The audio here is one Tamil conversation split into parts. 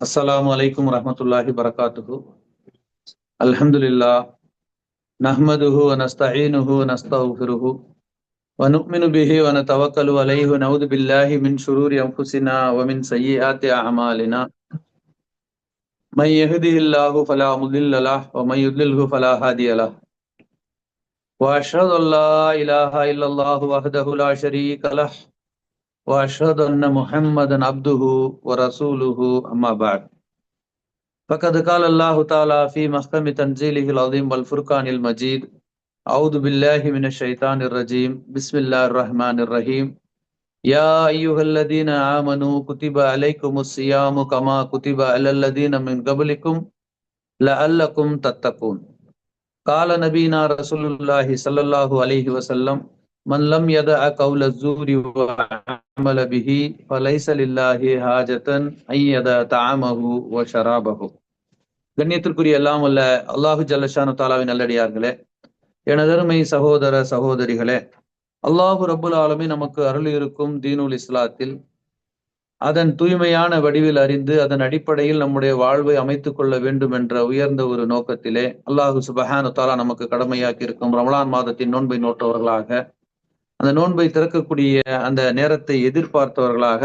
அஸ்ஸலாமு அலைக்கும் வரஹ்மத்துல்லாஹி வபரகாத்துஹு. அல்ஹம்துலில்லாஹ் நஹ்மதுஹு வ நஸ்தஈனுஹு வ நஸ்தக்ஃபிருஹு வ நுஅ்மினு பிஹி வ நதவக்கலு அலைஹி வ நஊது பில்லாஹி மின் ஷுரூரி அன்ஃபுஸினா வ மின் ஸய்யிஆத்தி அஅமாலினா. மை யஹ்திஹில்லாஹு ஃபலா முضில்ல லஹு வ மை யுض்லில்ஹு ஃபலா ஹாதிய லஹு. வ அஷ்ஹது அல்லா இலாஹா இல்லல்லாஹு வஹ்தஹு லா ஷரீக லஹு வ அஷ்ஹது அன்ன முஹம்மதன் அப்துஹு வ ரசூலுஹு அம்மா பஅத். فقد قال الله تعالى في محكم تنزيله العظيم والفرقان المجيد: أعوذ بالله من الشيطان الرجيم. بسم الله الرحمن الرحيم. يا أيها الذين آمنوا كتب عليكم الصيام كما كتب على الذين من قبلكم لعلكم تتقون. قال نبينا رسول الله صلى الله عليه وسلم: من لم يدع قول الزور وعمل به فليس لله حاجة أن يدع طعامه وشرابه. கண்ணியத்திற்குரிய எல்லாம் வல்ல அல்லாஹு ஜல்லஷானு தாலாவின் நல்லடியார்களே, எனதருமை சகோதர சகோதரிகளே, அல்லாஹு ரப்புல் ஆலமீன் நமக்கு அருள் இருக்கும் தீனுல் இஸ்லாத்தில் அதன் தூய்மையான வடிவில் அறிந்து அதன் அடிப்படையில் நம்முடைய வாழ்வை அமைத்துக் கொள்ள வேண்டும் என்ற உயர்ந்த ஒரு நோக்கத்திலே அல்லாஹு சுபஹானு தாலா நமக்கு கடமையாக்கி இருக்கும் ரமலான் மாதத்தின் நோன்பை நோட்டவர்களாக, அந்த நோன்பை திறக்கக்கூடிய அந்த நேரத்தை எதிர்பார்த்தவர்களாக,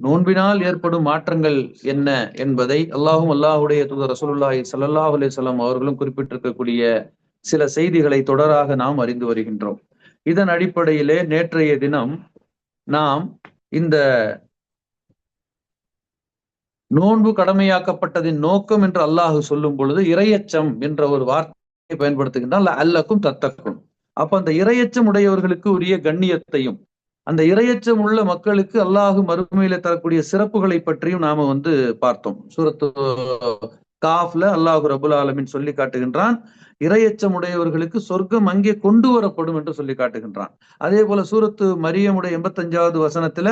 நோன்பினால் ஏற்படும் மாற்றங்கள் என்ன என்பதை அல்லாஹும் அல்லாஹுடைய தூதர் ரசூலுல்லாஹி ஸல்லல்லாஹு அலைஹி வஸல்லம் அவர்களும் குறிப்பிட்டிருக்கக்கூடிய சில செய்திகளை தொடராக நாம் அறிந்து வருகின்றோம். இதன் அடிப்படையிலே நேற்றைய தினம் நாம் இந்த நோன்பு கடமையாக்கப்பட்டதின் நோக்கம் என்று அல்லாஹ் சொல்லும் பொழுது இறையச்சம் என்ற ஒரு வார்த்தையை பயன்படுத்துகின்றால் அல்லக்கும் தத்தக்கும். அப்ப அந்த இறையச்சம் உடையவர்களுக்கு உரிய கண்ணியத்தையும் அந்த இறையச்சம் உள்ள மக்களுக்கு அல்லாஹு மறுமையில தரக்கூடிய சிறப்புகளை பற்றியும் நாம பார்த்தோம். சூரத்து காஃப்ல அல்லாஹு ரபுல் ஆலமீன் சொல்லி காட்டுகின்றான், இறையச்சம் உடையவர்களுக்கு சொர்க்கம் அங்கே கொண்டு வரப்படும் என்று சொல்லி காட்டுகின்றான். அதே போல சூரத்து மரியமுடைய 85வது வசனத்துல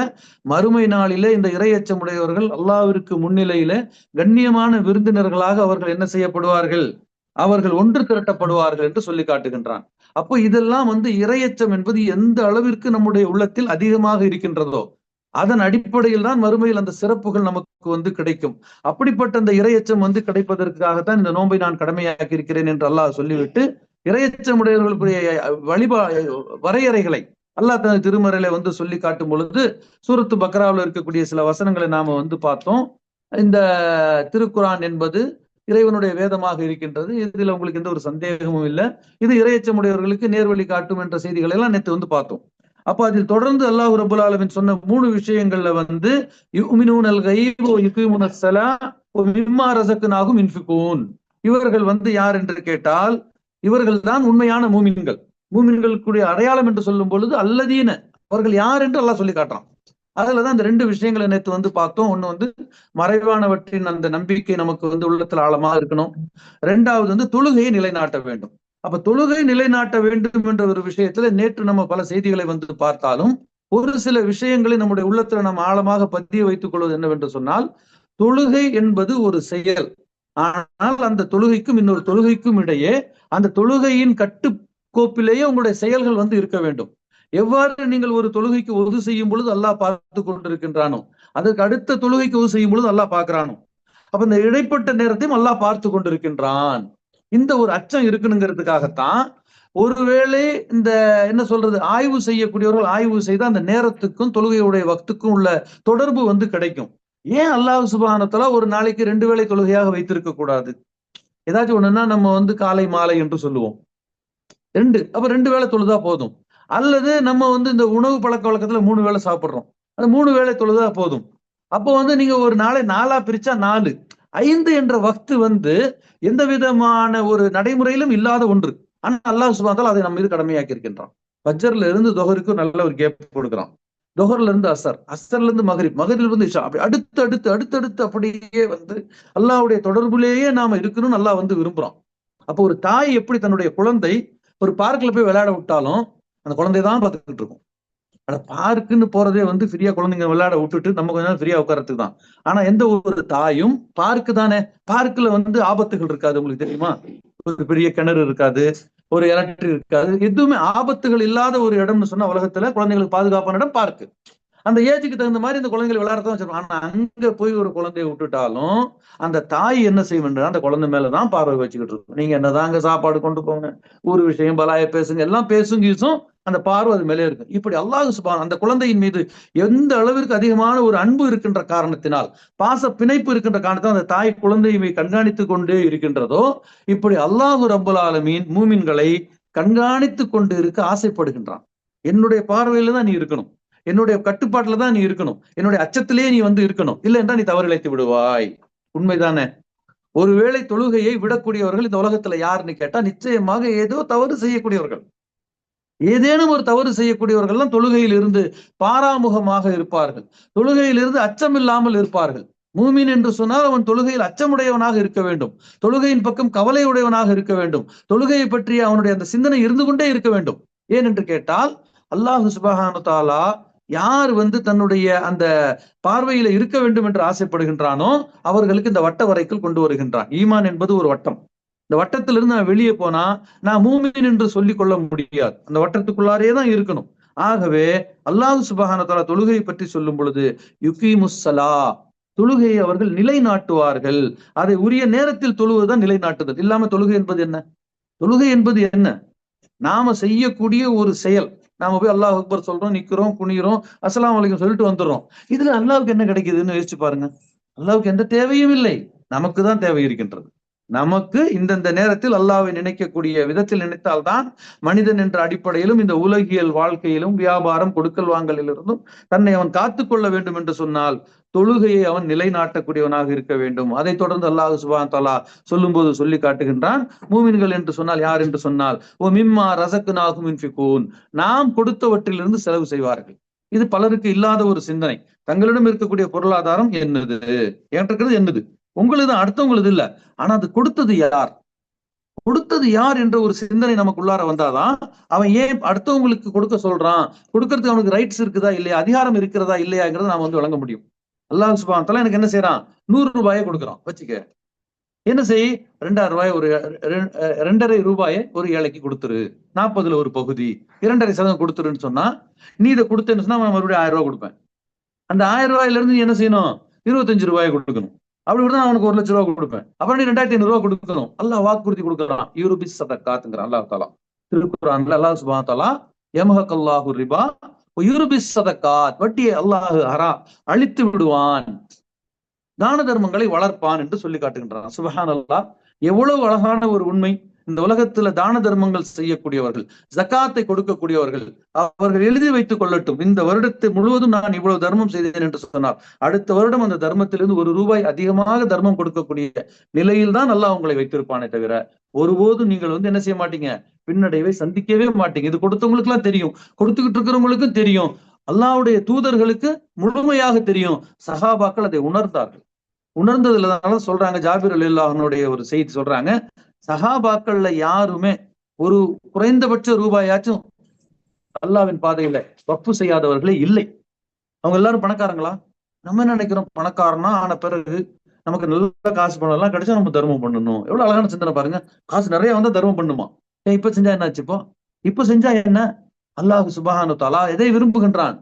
மறுமை நாளிலே இந்த இறையச்சம் உடையவர்கள் அல்லாஹ்விற்கு முன்னிலையில கண்ணியமான விருந்தினர்களாக அவர்கள் என்ன செய்யப்படுவார்கள், அவர்கள் ஒன்று திரட்டப்படுவார்கள் என்று சொல்லி காட்டுகின்றான். அப்போ இதெல்லாம் இறையச்சம் என்பது எந்த அளவிற்கு நம்முடைய உள்ளத்தில் அதிகமாக இருக்கின்றதோ அதன் அடிப்படையில் தான் மறுமையில் அந்த சிறப்புகள் நமக்கு கிடைக்கும். அப்படிப்பட்ட அந்த இறையச்சம் கிடைப்பதற்காகத்தான் இந்த நோன்பை நான் கடமையாக்கி இருக்கிறேன் என்று அல்லாஹ் சொல்லிவிட்டு இறையச்சமுடையவர்களுக்குரிய வரையறைகளை அல்லாஹ் தனது திருமறையில சொல்லி காட்டும் பொழுது சூரத்து பக்ராவில் இருக்கக்கூடிய சில வசனங்களை நாம பார்த்தோம். இந்த திருக்குரான் என்பது இறைவனுடைய வேதமாக இருக்கின்றது. இதுல உங்களுக்கு எந்த ஒரு சந்தேகமும் இல்லை. இது இறையச்சமுடையவர்களுக்கு நேர்வழி காட்டும் என்ற செய்திகளை எல்லாம் நேற்று பார்த்தோம். அப்ப அதில் தொடர்ந்து அல்லாஹ் ரப்பல் ஆலமீன் சொன்ன 3 விஷயங்கள்ல யுமினூனல் கைப் வ யுகீமுனஸ் ஸலாத் வ மிம்மா ரஸக்னாஹும் யுன்ஃபிகூன். இவர்கள் யார் என்று கேட்டால் இவர்கள் தான் உண்மையான மூமின்கள். மூமின்களுக்குரிய அடையாளம் என்று சொல்லும் பொழுது அல்லதீன, அவர்கள் யார் என்று அல்லாஹ் சொல்லி காட்டுறான். அதுலதான் அந்த 2 விஷயங்களை நேற்று பார்த்தோம். ஒண்ணு மறைவானவற்றின் அந்த நம்பிக்கை நமக்கு உள்ளத்துல ஆழமா இருக்கணும். 2வது தொழுகையை நிலைநாட்ட வேண்டும். அப்ப தொழுகை நிலைநாட்ட வேண்டும் என்ற ஒரு விஷயத்துல நேற்று நம்ம பல செய்திகளை பார்த்தாலும் ஒரு சில விஷயங்களை நம்முடைய உள்ளத்துல நம்ம ஆழமாக பதிய வைத்துக் கொள்வது என்னவென்று சொன்னால், தொழுகை என்பது ஒரு செயல். ஆனால் அந்த தொழுகைக்கும் இன்னொரு தொழுகைக்கும் இடையே அந்த தொழுகையின் கட்டுக்கோப்பிலேயே உங்களுடைய செயல்கள் இருக்க வேண்டும். எவ்வாறு நீங்கள் ஒரு தொழுகைக்கு ஒது செய்யும் பொழுது அல்லாஹ் பார்த்து கொண்டிருக்கின்றானோ, அதற்கு அடுத்த தொழுகைக்கு ஒது செய்யும் பொழுது அல்லாஹ் பார்க்கிறானோ, அப்ப இந்த இடைப்பட்ட நேரத்தையும் அல்லாஹ் பார்த்து கொண்டிருக்கின்றான். இந்த ஒரு அச்சம் இருக்கணுங்கிறதுக்காகத்தான் ஒருவேளை இந்த என்ன சொல்றது ஆய்வு செய்யக்கூடியவர்கள் ஆய்வு செய்த அந்த நேரத்துக்கும் தொழுகையுடைய வக்துக்கும் உள்ள தொடர்பு கிடைக்கும். ஏன் அல்லாஹ் சுப்ஹானஹு வ தஆலா ஒரு நாளைக்கு 2 வேளை தொழுகையாக வைத்திருக்க கூடாது? ஏதாச்சும் ஒண்ணுன்னா நம்ம காலை மாலை என்று சொல்லுவோம். 2 அப்ப 2 வேளை தொழுதா போதும். அல்லது நம்ம இந்த உணவு பழக்க வழக்கத்துல 3 வேளை சாப்பிடுறோம், அந்த 3 வேளை தொழுதா போதும். அப்போ நீங்க ஒரு நாளை 4ஆ பிரிச்சா 4, 5 என்ற வக்து எந்த விதமான ஒரு நடைமுறையிலும் இல்லாத ஒன்று. ஆனா அல்லாஹ் சுப்ஹானஹு வ தஆலா அதை நம்ம மீது கடமையாக்கி இருக்கின்றான். ஃபஜ்ர்ல இருந்து தொஹருக்கு நல்ல ஒரு கேப் கொடுக்குறான். தொஹர்ல இருந்து அசர், அசர்ல இருந்து மக்ரிப், மக்ரிப்ல இருந்து இஷா, அப்படி அடுத்து அப்படியே அல்லாஹ்வுடைய தொடர்புலேயே நாம இருக்கணும்னு அல்லாஹ் விரும்புறான். அப்போ ஒரு தாய் எப்படி தன்னுடைய குழந்தை ஒரு பார்க்ல போய் விளையாட விட்டாலும் அந்த குழந்தை தான் பார்த்துக்கிட்டு இருக்கும். ஆனா பார்க்குன்னு போறதே ஃப்ரீயா குழந்தைங்க விளையாட விட்டுட்டு நம்ம கொஞ்ச நேரம் ஃப்ரீயா உட்காரத்துக்கு தான். ஆனா எந்த ஒரு தாயும் பார்க்கு தானே, பார்க்குல ஆபத்துகள் இருக்காது. உங்களுக்கு தெரியுமா? ஒரு பெரிய கிணறு இருக்காது, ஒரு எலக்ட்ரிக் இருக்காது, எதுவுமே ஆபத்துகள் இல்லாத ஒரு இடம்னு சொன்னா உலகத்துல குழந்தைங்களுக்கு பாதுகாப்பான இடம் பார்க்கு. அந்த ஏஜுக்கு தகுந்த மாதிரி இந்த குழந்தைகள் விளையாடத்தான் வச்சிருப்பாங்க. ஆனா அங்க போய் ஒரு குழந்தைய விட்டுட்டாலும் அந்த தாய் என்ன செய்வேன், அந்த குழந்தை மேலதான் பார்வை வச்சுக்கிட்டு இருக்கும். நீங்க என்னதாங்க சாப்பாடு கொண்டு போங்க, ஒரு விஷயம் பலாய பேசுங்க, எல்லாம் பேசும் கீசும் அந்த பார்வை அது மேலே இருக்கு. இப்படி அல்லாஹ் சுப்ஹானஹு அந்த குழந்தையின் மீது எந்த அளவிற்கு அதிகமான ஒரு அன்பு இருக்கின்ற காரணத்தினால், பாச பிணைப்பு இருக்கின்ற காரணத்தினால் அந்த தாய் குழந்தையை கண்காணித்து கொண்டே இருக்கின்றதோ, இப்படி அல்லாஹ் ரப்பல் ஆலமீன் மூமின்களை கண்காணித்து கொண்டு இருக்க ஆசைப்படுகின்றான். என்னுடைய பார்வையில தான் நீ இருக்கணும், என்னுடைய கட்டுப்பாட்டுல தான் நீ இருக்கணும், என்னுடைய அச்சத்திலேயே நீ இருக்கணும், இல்லை என்றால் நீ தவறு இழைத்து விடுவாய். உண்மைதானே? ஒருவேளை தொழுகையை விடக்கூடியவர்கள் இந்த உலகத்துல யாருன்னு கேட்டா நிச்சயமாக ஏதோ தவறு செய்யக்கூடியவர்கள், ஏதேனும் ஒரு தவறு செய்யக்கூடியவர்கள் தான் தொழுகையில் இருந்து பாராமுகமாக இருப்பார்கள், தொழுகையில் இருந்து அச்சம் இல்லாமல் இருப்பார்கள். மூமின் என்று சொன்னால் அவன் தொழுகையில் அச்சமுடையவனாக இருக்க வேண்டும், தொழுகையின் பக்கம் கவலை உடையவனாக இருக்க வேண்டும், தொழுகையை பற்றிய அவனுடைய அந்த சிந்தனை இருந்து கொண்டே இருக்க வேண்டும். ஏன் என்று கேட்டால் அல்லாஹ் சுப்ஹானஹு தஆலா யார் தன்னுடைய அந்த பார்வையில இருக்க வேண்டும் என்று ஆசைப்படுகின்றானோ அவர்களுக்கு இந்த வட்ட வரைக்குள் கொண்டு வருகின்றான். ஈமான் என்பது ஒரு வட்டம். இந்த வட்டத்திலிருந்து நான் வெளியே போனா நான் மூமின் என்று சொல்லிக் கொள்ள முடியாது, அந்த வட்டத்துக்குள்ளாரே தான் இருக்கணும். ஆகவே அல்லாஹ் சுப்ஹானஹு தஆலா தொழுகை பற்றி சொல்லும் பொழுது யுகீமுஸ்ஸலா, தொழுகையை அவர்கள் நிலைநாட்டுவார்கள். அதை உரிய நேரத்தில் தொழுவதுதான் நிலைநாட்டுதல். இல்லாம தொழுகை என்பது என்ன? தொழுகை என்பது என்ன? நாம செய்யக்கூடிய ஒரு செயல். நாம போய் அல்லாஹ் அக்பர் சொல்றோம், நிக்கிறோம், குனிகிறோம், அஸ்ஸலாமு அலைக்கும் சொல்லிட்டு வந்துடுறோம். இதுல அல்லாஹ்வுக்கு என்ன கிடைக்குதுன்னு யோசிச்சு பாருங்க. அல்லாஹ்வுக்கு எந்த தேவையும் இல்லை, நமக்கு தான் தேவை இருக்கின்றது. நமக்கு இந்தந்த நேரத்தில் அல்லாஹ்வை நினைக்கக்கூடிய விதத்தில் நினைத்தால்தான் மனிதன் என்ற அடிப்படையிலும் இந்த உலகியல் வாழ்க்கையிலும் வியாபாரம் கொடுக்கல் வாங்கலிலிருந்தும் தன்னை அவன் காத்துக்கொள்ள வேண்டும் என்று சொன்னால் தொழுகையை அவன் நிலைநாட்டக்கூடியவனாக இருக்க வேண்டும். அதை தொடர்ந்து அல்லாஹ் சுப்ஹானஹு தஆலா சொல்லும் போது சொல்லி காட்டுகின்றான், மூமின்கள் என்று சொன்னால் யார் என்று சொன்னால் ஓ மிம்மா ரஸக்னாஹும் யுன்ஃபிகூன், நாம் கொடுத்தவற்றிலிருந்து செலவு செய்வார்கள். இது பலருக்கு இல்லாத ஒரு சிந்தனை. தங்களிடம் இருக்கக்கூடிய பொருளாதாரம் என்னது, ஏற்றது என்னது, உங்களுது அடுத்தவங்களது இல்ல, ஆனா அது கொடுத்தது யார், கொடுத்தது யார் என்ற ஒரு சிந்தனை நமக்குள்ளார வந்தாதான் அவன் ஏன் அடுத்தவங்களுக்கு கொடுக்க சொல்றான், கொடுக்கறதுக்கு அவனுக்கு ரைட்ஸ் இருக்குதா இல்லையா, அதிகாரம் இருக்கிறதா இல்லையாங்கிறத நாம வழங்க முடியும். அல்லாஹ் சுப்ஹானஹு வ தஆலா எனக்கு என்ன செய்யறான், 100 ரூபாயை கொடுக்குறான் வச்சுக்க, என்ன செய், 2000 ரூபாய், ஒரு 2.5 ரூபாயை ஒரு ஏழைக்கு கொடுத்துரு, 40ல ஒரு பகுதி 2.5% கொடுத்துருன்னு சொன்னா, நீ இதை கொடுத்தேன்னு சொன்னா நான் மறுபடியும் 1000 ரூபாய் கொடுப்பேன். அந்த 1000 ரூபாயில இருந்து நீ என்ன செய்யணும், 25 ரூபாயை கொடுக்கணும். அப்படி விட அவனுக்கு 1 லட்சம் ரூபாய் கொடுப்பேன். அப்புறம் நீ 2500 ரூபாய் கொடுக்கணும். அல்லாஹ் வாக்குறுதி கொடுக்குறான், யூருபிஸ் சதகாத்துங்கிறான் அல்லாஹ் தஆலா திருக்குர்ஆன்ல. அல்லாஹ் சுப்ஹானஹு வ தஆலா யம்ஹகல்லாஹு ரிபா வ யூருபிஸ் சதகாத், வட்டியை அல்லாஹ் அழித்து விடுவான், தான தர்மங்களை வளர்ப்பான் என்று சொல்லி காட்டுகின்றான். சுப்ஹானல்லாஹ், எவ்வளவு அழகான ஒரு உண்மை. இந்த உலகத்துல தான தர்மங்கள் செய்யக்கூடியவர்கள், ஜகாத்தை கொடுக்கக்கூடியவர்கள், அவர்கள் எழுதி வைத்துக் கொள்ளட்டும், இந்த வருடத்தை முழுவதும் நான் இவ்வளவு தர்மம் செய்தேன் என்று சொன்னார், அடுத்த வருடம் அந்த தர்மத்திலிருந்து 1 ரூபாய் அதிகமாக தர்மம் கொடுக்கக்கூடிய நிலையில் தான் அல்லாஹ் உங்களை வைத்திருப்பானே தவிர ஒருபோதும் நீங்கள் என்ன செய்ய மாட்டீங்க, பின்னடைவை சந்திக்கவே மாட்டீங்க. இது கொடுத்தவங்களுக்கு எல்லாம் தெரியும், கொடுத்துக்கிட்டு இருக்கிறவங்களுக்கும் தெரியும், அல்லாஹ்வுடைய தூதர்களுக்கு முழுமையாக தெரியும். சஹாபாக்கள் அதை உணர்ந்தார்கள். உணர்ந்ததுல சொல்றாங்க, ஜாபிர் ரலியல்லாஹு அன்ஹுடைய ஒரு செய்தி சொல்றாங்க, சஹாபாக்கள்ல யாருமே ஒரு குறைந்தபட்ச ரூபாயாச்சும் அல்லாஹ்வின் பாதையில வக்ஃப் செய்யாதவர்களே இல்லை. அவங்க எல்லாரும் பணக்காரங்களா? நம்ம என்ன நினைக்கிறோம், பணக்காரனா ஆன பிறகு நமக்கு நல்ல காசு பணம் எல்லாம் கிடைச்சா நம்ம தர்மம் பண்ணணும். எவ்வளவு அழகான சிந்தனை பாருங்க. காசு நிறைய வந்தா தர்மம் பண்ணுமா? இப்ப செஞ்சா என்னாச்சு? இப்ப செஞ்சா என்ன? அல்லாஹ் சுப்ஹானஹு வ தஆலா எதை விரும்புகின்றான்?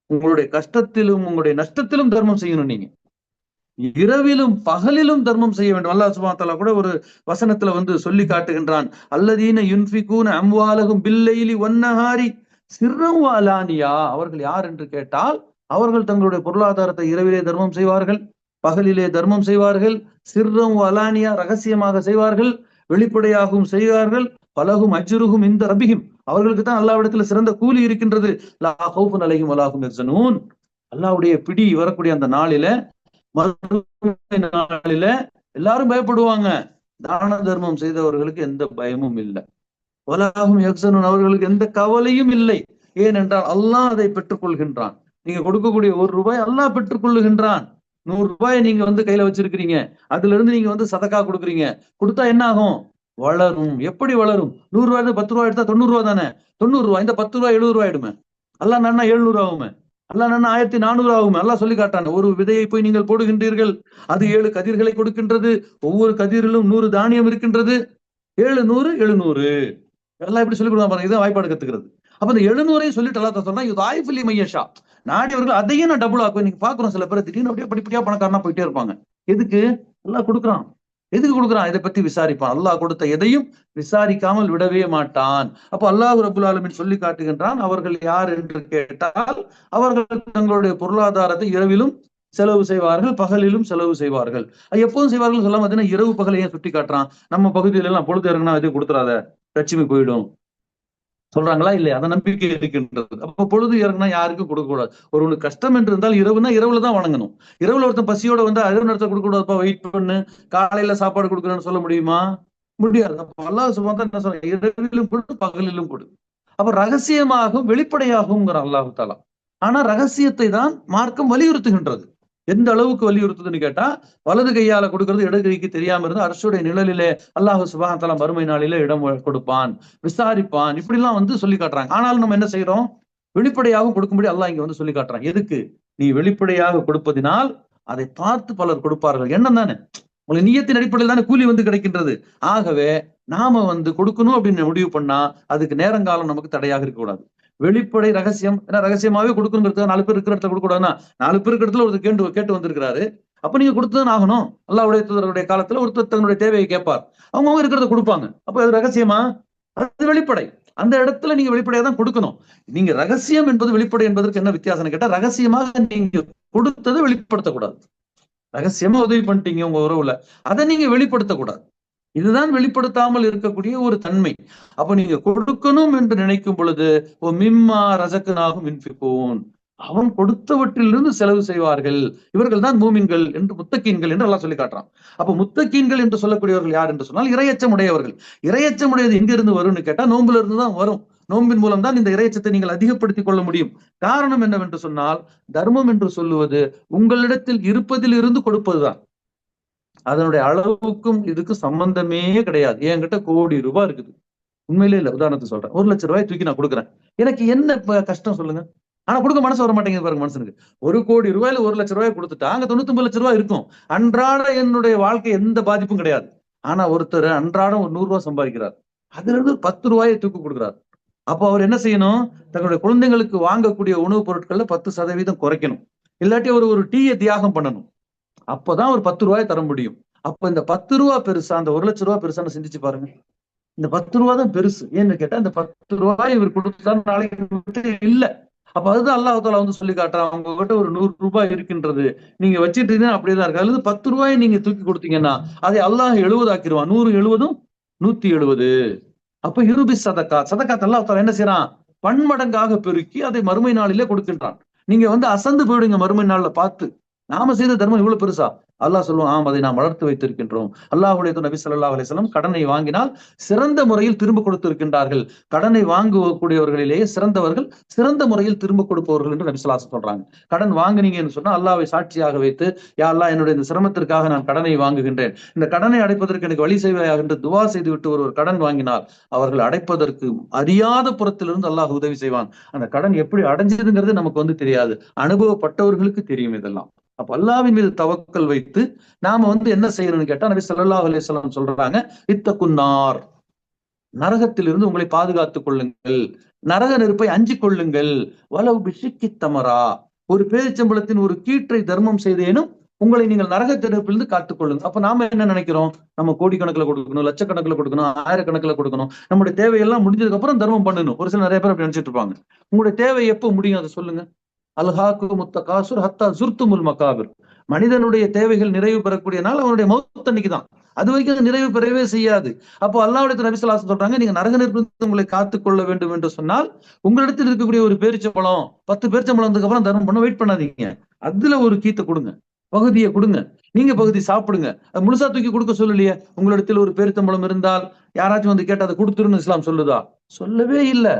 உங்களுடைய கஷ்டத்திலும் உங்களுடைய நஷ்டத்திலும் தர்மம் செய்யணும். நீங்க இரவிலும் பகலிலும் தர்மம் செய்ய வேண்டும். அல்லாஹ் சுப்ஹானஹு வ தஆலா கூட ஒரு வசனத்துல சொல்லி காட்டுகின்றான், அல்லதீன யுன்ஃபிகூன அம்வாலஹும் பில்லைலி வன்னஹாரி சிர்ரம் வ அலானியா. அவர்கள் யார் என்று கேட்டால், அவர்கள் தங்களுடைய பொருளாதாரத்தை இரவிலே தர்மம் செய்வார்கள், பகலிலே தர்மம் செய்வார்கள், சிர்ரம் வ அலானியா ரகசியமாக செய்வார்கள், வெளிப்படையாகவும் செய்வார்கள், பலகும் அஜ்ருஹும் இந்த ரபிஹிம், அவர்களுக்கு தான் அல்லாஹ்விடத்தில் சிறந்த கூலி இருக்கின்றது, லா கௌஃபுன் அலைஹிம் வலா ஹும் யஹ்சனூன். அல்லாஹ்வுடைய பிடி வரக்கூடிய அந்த நாளில, நாளில எல்லாரும் பயப்படுவாங்க. தான தர்மம் செய்தவர்களுக்கு எந்த பயமும் இல்லை, வலாஹும் யஹ்சனூன், அவர்களுக்கு எந்த கவலையும் இல்லை. ஏனென்றால் அல்லாஹ் அதை பெற்றுக் கொள்கின்றான். நீங்க கொடுக்கக்கூடிய 1 ரூபாய் அல்லாஹ் பெற்றுக் கொள்ளுகின்றான். 100 ரூபாய் நீங்க கையில வச்சிருக்கிறீங்க, அதுல இருந்து நீங்க சதக்கா கொடுக்குறீங்க, கொடுத்தா என்ன ஆகும்? வளரும். எப்படி வளரும்? 100 ரூபாய் 10 ரூபாய் எடுத்தா 90 ரூபாய் தானே, 90 ரூபாய் இந்த 10 ரூபாய் 70 ரூபாய் ஆயிடுமே, அல்லாஹ் நன்னா 700 ஆகுமே, அல்லாஹ் நன்னா 1400 ஆகுமே. அல்லாஹ் சொல்லி காட்டான், ஒரு விதையை போய் நீங்கள் போடுகின்றீர்கள், அது 7 கதிர்களை கொடுக்கின்றது, ஒவ்வொரு கதிரிலும் 100 தானியம் இருக்கின்றது, 700 700. எல்லாம் எப்படி சொல்லி கொடுத்தா பாருங்க, இதான் வாய்ப்பாடு கத்துக்கிறது. அப்ப இந்த 700ஐ சொல்லிட்டு அல்லாஹ் சொல்றான், இது ஆயிஃபுலி மையஷா, நாடியவர்கள் அதையும் நான் டபுள் ஆக்குவேன். நீங்க பாக்குறோம் சில பேர் திடீர்னு அப்படியே படிப்படியா பணக்காரனா போயிட்டே இருப்பாங்க. எதுக்கு? அல்லாஹ் கொடுக்குறான். எதுக்கு கொடுக்குறான்? இதை பத்தி விசாரிப்பான். அல்லாஹ் கொடுத்த எதையும் விசாரிக்காமல் விடவே மாட்டான். அப்ப அல்லாஹ் ரப்புல் ஆலமீன் சொல்லி காட்டுகின்றான், அவர்கள் யார் என்று கேட்டால் அவர்கள் தங்களுடைய பொருளாதாரத்தை இரவிலும் செலவு செய்வார்கள், பகலிலும் செலவு செய்வார்கள். அது எப்போதும் செய்வார்கள் சொல்லாம பார்த்தீங்கன்னா இரவு பகலை ஏன் சுட்டி காட்டுறான்? நம்ம பகுதியில எல்லாம் பொழுது இறங்கினா எதுவும் கொடுத்துறாத, லட்சுமி போயிடும் சொல்றாங்களா இல்லையா? அந்த நம்பிக்கை இருக்கின்றது. அப்ப பொழுது இறங்கினா யாருக்கும் கொடுக்க கூடாது. ஒருவனுக்கு கஷ்டம் என்று இருந்தால் இரவுனா இரவுல தான் வணங்கணும். இரவுல ஒருத்தன் பசியோட வந்து இரவு நேரத்தை கொடுக்க கூடாதுப்பா, வெயிட் பண்ணு, காலையில சாப்பாடு கொடுக்குறேன்னு சொல்ல முடியுமா? முடியாது. அப்ப அல்லாஹ் சுப்ஹானஹு என்ன சொல்றான்? இரவிலும் கொடு, பகலிலும் கொடு. அப்ப ரகசியமாகவும் வெளிப்படையாகவும் அல்லாஹு தாலா. ஆனா ரகசியத்தை தான் மார்க்கம் வலியுறுத்துகின்றது. எந்த அளவுக்கு வலியுறுத்துதுன்னு கேட்டா, வலது கையால கொடுக்கிறது இடது கைக்கு தெரியாம இருந்து அரசுடைய நிழலிலே அல்லாஹ் சுப்ஹானஹு வ தஆலா மறுமை நாளிலே இடம் கொடுப்பான், விசாரிப்பான், இப்படி எல்லாம் வந்து சொல்லி காட்டுறாங்க. ஆனாலும் நம்ம என்ன செய்யறோம்? வெளிப்படையாக கொடுக்கும்படி அல்லாஹ் இங்க வந்து சொல்லி காட்டுறான். எதுக்கு? நீ வெளிப்படையாக கொடுப்பதினால் அதை பார்த்து பலர் கொடுப்பார்கள். எண்ணம் தானே, உங்களுக்கு நியத்தின் அடிப்படையில் தானே கூலி வந்து கிடைக்கின்றது. ஆகவே நாம வந்து கொடுக்கணும் அப்படின்னு முடிவு பண்ணா அதுக்கு நேரங்காலம் நமக்கு தடையாக இருக்கக்கூடாது. வெளிப்படை ரகசியம், ஏன்னா ரகசியமாவே கொடுக்கணுங்கிறது 4 பேர் இருக்கிற இடத்துல கொடுக்க கூடாதுன்னா 4 பேர் இருக்கிற இடத்துல ஒருத்தர் கேட்டு வந்திருக்கிறாரு. அப்ப நீங்க கொடுத்துதான் ஆகணும். அல்லாஹ்வுடைய தூதருடைய காலத்துல ஒருத்தர் தன்னுடைய தேவையை கேட்பார், அவங்க இருக்கிறத கொடுப்பாங்க. அப்ப அது ரகசியமா? அது வெளிப்படை. அந்த இடத்துல நீங்க வெளிப்படையா தான் கொடுக்கணும். நீங்க ரகசியம் என்பது வெளிப்படை என்பதற்கு என்ன வித்தியாசம்னு கேட்டா, ரகசியமாக நீங்க கொடுத்ததை வெளிப்படுத்தக்கூடாது. ரகசியமா உதவி பண்ணிட்டீங்க உங்க உறவுல, அதை நீங்க வெளிப்படுத்தக்கூடாது. இதுதான் வெளிப்படுத்தாமல் இருக்கக்கூடிய ஒரு தன்மை. அப்ப நீங்க கொடுக்கணும் என்று நினைக்கும் பொழுது மிம்மா ரஸக்னாஹும் யுன்ஃபிகூன், அவன் கொடுத்தவற்றிலிருந்து செலவு செய்வார்கள், இவர்கள் தான் மூமின்கள் என்று, முத்தகீன்கள் என்று அல்லாஹ் சொல்லி காட்டுறான். அப்ப முத்தகீன்கள் என்று சொல்லக்கூடியவர்கள் யார் என்று சொன்னால் இறையச்சம் உடையவர்கள். இறையச்சம் உடையது எங்க இருந்து வரும்னு கேட்டா நோன்புல இருந்து தான் வரும். நோன்பின் மூலம் தான் இந்த இறையச்சத்தை நீங்கள் அதிகப்படுத்திக் கொள்ள முடியும். காரணம் என்னவென்று சொன்னால், தர்மம் என்று சொல்லுவது உங்களிடத்தில் இருப்பதில் இருந்து கொடுப்பதுதான். அதனுடைய அளவுக்கும் இதுக்கும் சம்பந்தமே கிடையாது. என்கிட்ட கோடி ரூபாய் இருக்குது, உண்மையிலே இல்ல, உதாரணத்துக்கு சொல்றேன், 1,00,000 தூக்கி நான் கொடுக்குறேன், எனக்கு என்ன கஷ்டம் சொல்லுங்க? ஆனா கொடுக்க மனசு வர மாட்டேங்குது பாருங்க மனுஷனுக்கு. 1,00,00,000 1,00,000 கொடுத்துட்டா அங்க 99 லட்சம் ரூபாய் இருக்கும். அன்றாட என்னுடைய வாழ்க்கை எந்த பாதிப்பும் கிடையாது. ஆனா ஒருத்தர் அன்றாடம் ஒரு 100 ரூபாய் சம்பாதிக்கிறார், அதுல இருந்து 10 ரூபாயை தூக்கி கொடுக்குறாரு. அப்போ அவர் என்ன செய்யணும்? தன்னுடைய குழந்தைங்களுக்கு வாங்கக்கூடிய உணவுப் பொருட்கள்ல 10% குறைக்கணும். இல்லாட்டி ஒரு டீயை தியாகம் பண்ணணும். அப்பதான் ஒரு 10 ரூபாய் தர முடியும். அப்ப இந்த 10 ரூபாய் பெருசா, அந்த 1,00,000 பெருசான்னு சிந்திச்சு பாருங்க. இந்த 10 ரூபாய் தான் பெருசு. ஏன்னு கேட்டா இந்த 10 ரூபாய் இவர் கொடுத்தா நாளைக்கு இல்ல. அப்ப அதுதான் அல்லாஹ் தஆலா வந்து சொல்லி காட்டுறான், உங்ககிட்ட ஒரு 100 ரூபாய் இருக்கின்றது, நீங்க வச்சிட்டு இருந்தீங்கன்னா அப்படியேதான் இருக்கு. அல்லது 10 ரூபாயை நீங்க தூக்கி கொடுத்தீங்கன்னா அதை அல்லாஹ் 70 ஆக்கிடுவான். 100 70 170. அப்ப இருபி சதக்காத் அல்லாஹ் தஆலா என்ன செய்யறான்? பன்மடங்காக பெருக்கி அதை மறுமை நாளிலே கொடுக்கின்றான். நீங்க வந்து அசந்து போயிடுங்க மறுமை நாள்ல பார்த்து, நாம செய்த தர்மம் இவ்வளவு பெருசா? அல்லாஹ் சொல்லுவான், ஆம் அதை நாம் வளர்த்து வைத்திருக்கின்றோம். அல்லாஹ்வுடைய நபி ஸல்லல்லாஹு அலைஹி வஸல்லம் கடனை வாங்கினால் சிறந்த முறையில் திரும்ப கொடுத்திருக்கின்றார்கள். கடனை வாங்கக்கூடியவர்களிலேயே சிறந்தவர்கள் சிறந்த முறையில் திரும்ப கொடுப்பவர்கள் என்று நபி ஸல்லல்லாஹு அலைஹி வஸல்லம் சொல்றாங்க. கடன் வாங்குனீங்கன்னு சொன்னா அல்லாஹ்வை சாட்சியாக வைத்து, யா அல்லாஹ் என்னுடைய இந்த சிரமத்திற்காக நான் கடனை வாங்குகின்றேன், இந்த கடனை அடைப்பதற்கு எனக்கு வழி செய்வாயாக என்று துவா செய்துவிட்டு ஒருவர் கடன் வாங்கினால் அவர்கள் அடைப்பதற்கு அறியாத புறத்திலிருந்து அல்லாஹ் உதவி செய்வான். அந்த கடன் எப்படி அடைஞ்சதுங்கிறது நமக்கு வந்து தெரியாது, அனுபவப்பட்டவர்களுக்கு தெரியும் இதெல்லாம். அப்ப அல்லாஹ்வின் மீது தவக்கல் வைத்து நாம வந்து என்ன செய்யணும்னு கேட்டா, நபி ஸல்லல்லாஹு அலைஹி வஸல்லம் சொல்றாங்க, இத்தகுன்னார், நரகத்திலிருந்து உங்களை பாதுகாத்துக் கொள்ளுங்கள், நரக நெருப்பை அஞ்சிக் கொள்ளுங்கள், வலவு பிஷிக்கி தமரா, ஒரு பேரிச்சம்பழத்தின் ஒரு கீற்றை தர்மம் செய்தேனும் உங்களை நீங்கள் நரக நெருப்பிலிருந்து காத்துக் கொள்ளுங்க. அப்ப நாம என்ன நினைக்கிறோம்? நம்ம கோடிக்கணக்கில் கொடுக்கணும், லட்சக்கணக்கில் கொடுக்கணும், ஆயிரக்கணக்கில் கொடுக்கணும், நம்முடைய தேவையெல்லாம் முடிஞ்சதுக்கு அப்புறம் தர்மம் பண்ணணும். ஒரு சில நிறைய பேர் அப்படி நினைச்சிட்டு இருப்பாங்க. உங்களுடைய தேவை எப்போ முடியும் அதை சொல்லுங்க? அல்ஹாக்கும் தகாசுர் ஹத்தா ஜுர்துமுல் மகாபிர், மனிதனுடைய தேவைகள் நிறைவு பெறக்கூடிய நாள் அவனுடைய மௌத் அன்னைக்கு தான். அது வரைக்கும் அது நிறைவு பெறவே செய்யாது. அப்போ அல்லாஹ்வுடைய நபி ஸல்லல்லாஹு அலைஹி வஸல்லம் சொல்றாங்க, நீங்க நரக நெருப்பிலிருந்து உங்களை காத்துக் கொள்ள வேண்டும் என்று சொன்னால் உங்களிடத்தில் இருக்கக்கூடிய ஒரு பேரிச்சம்பழம் 10 பேரிச்சம்பழம் வந்ததுக்கு அப்புறம் தர்மம் பண்ண வெயிட் பண்ணாதீங்க. அதுல ஒரு கீத்தை கொடுங்க, பகுதியை கொடுங்க, நீங்க பகுதி சாப்பிடுங்க. அது முழுசா தூக்கி கொடுக்க சொல்லலையே. உங்களிடத்தில் ஒரு பேரிச்சம்பழம் இருந்தால் யாராச்சும் வந்து கேட்டு அதை கொடுத்துருன்னு இஸ்லாம் சொல்லுதா? சொல்லவே இல்லை.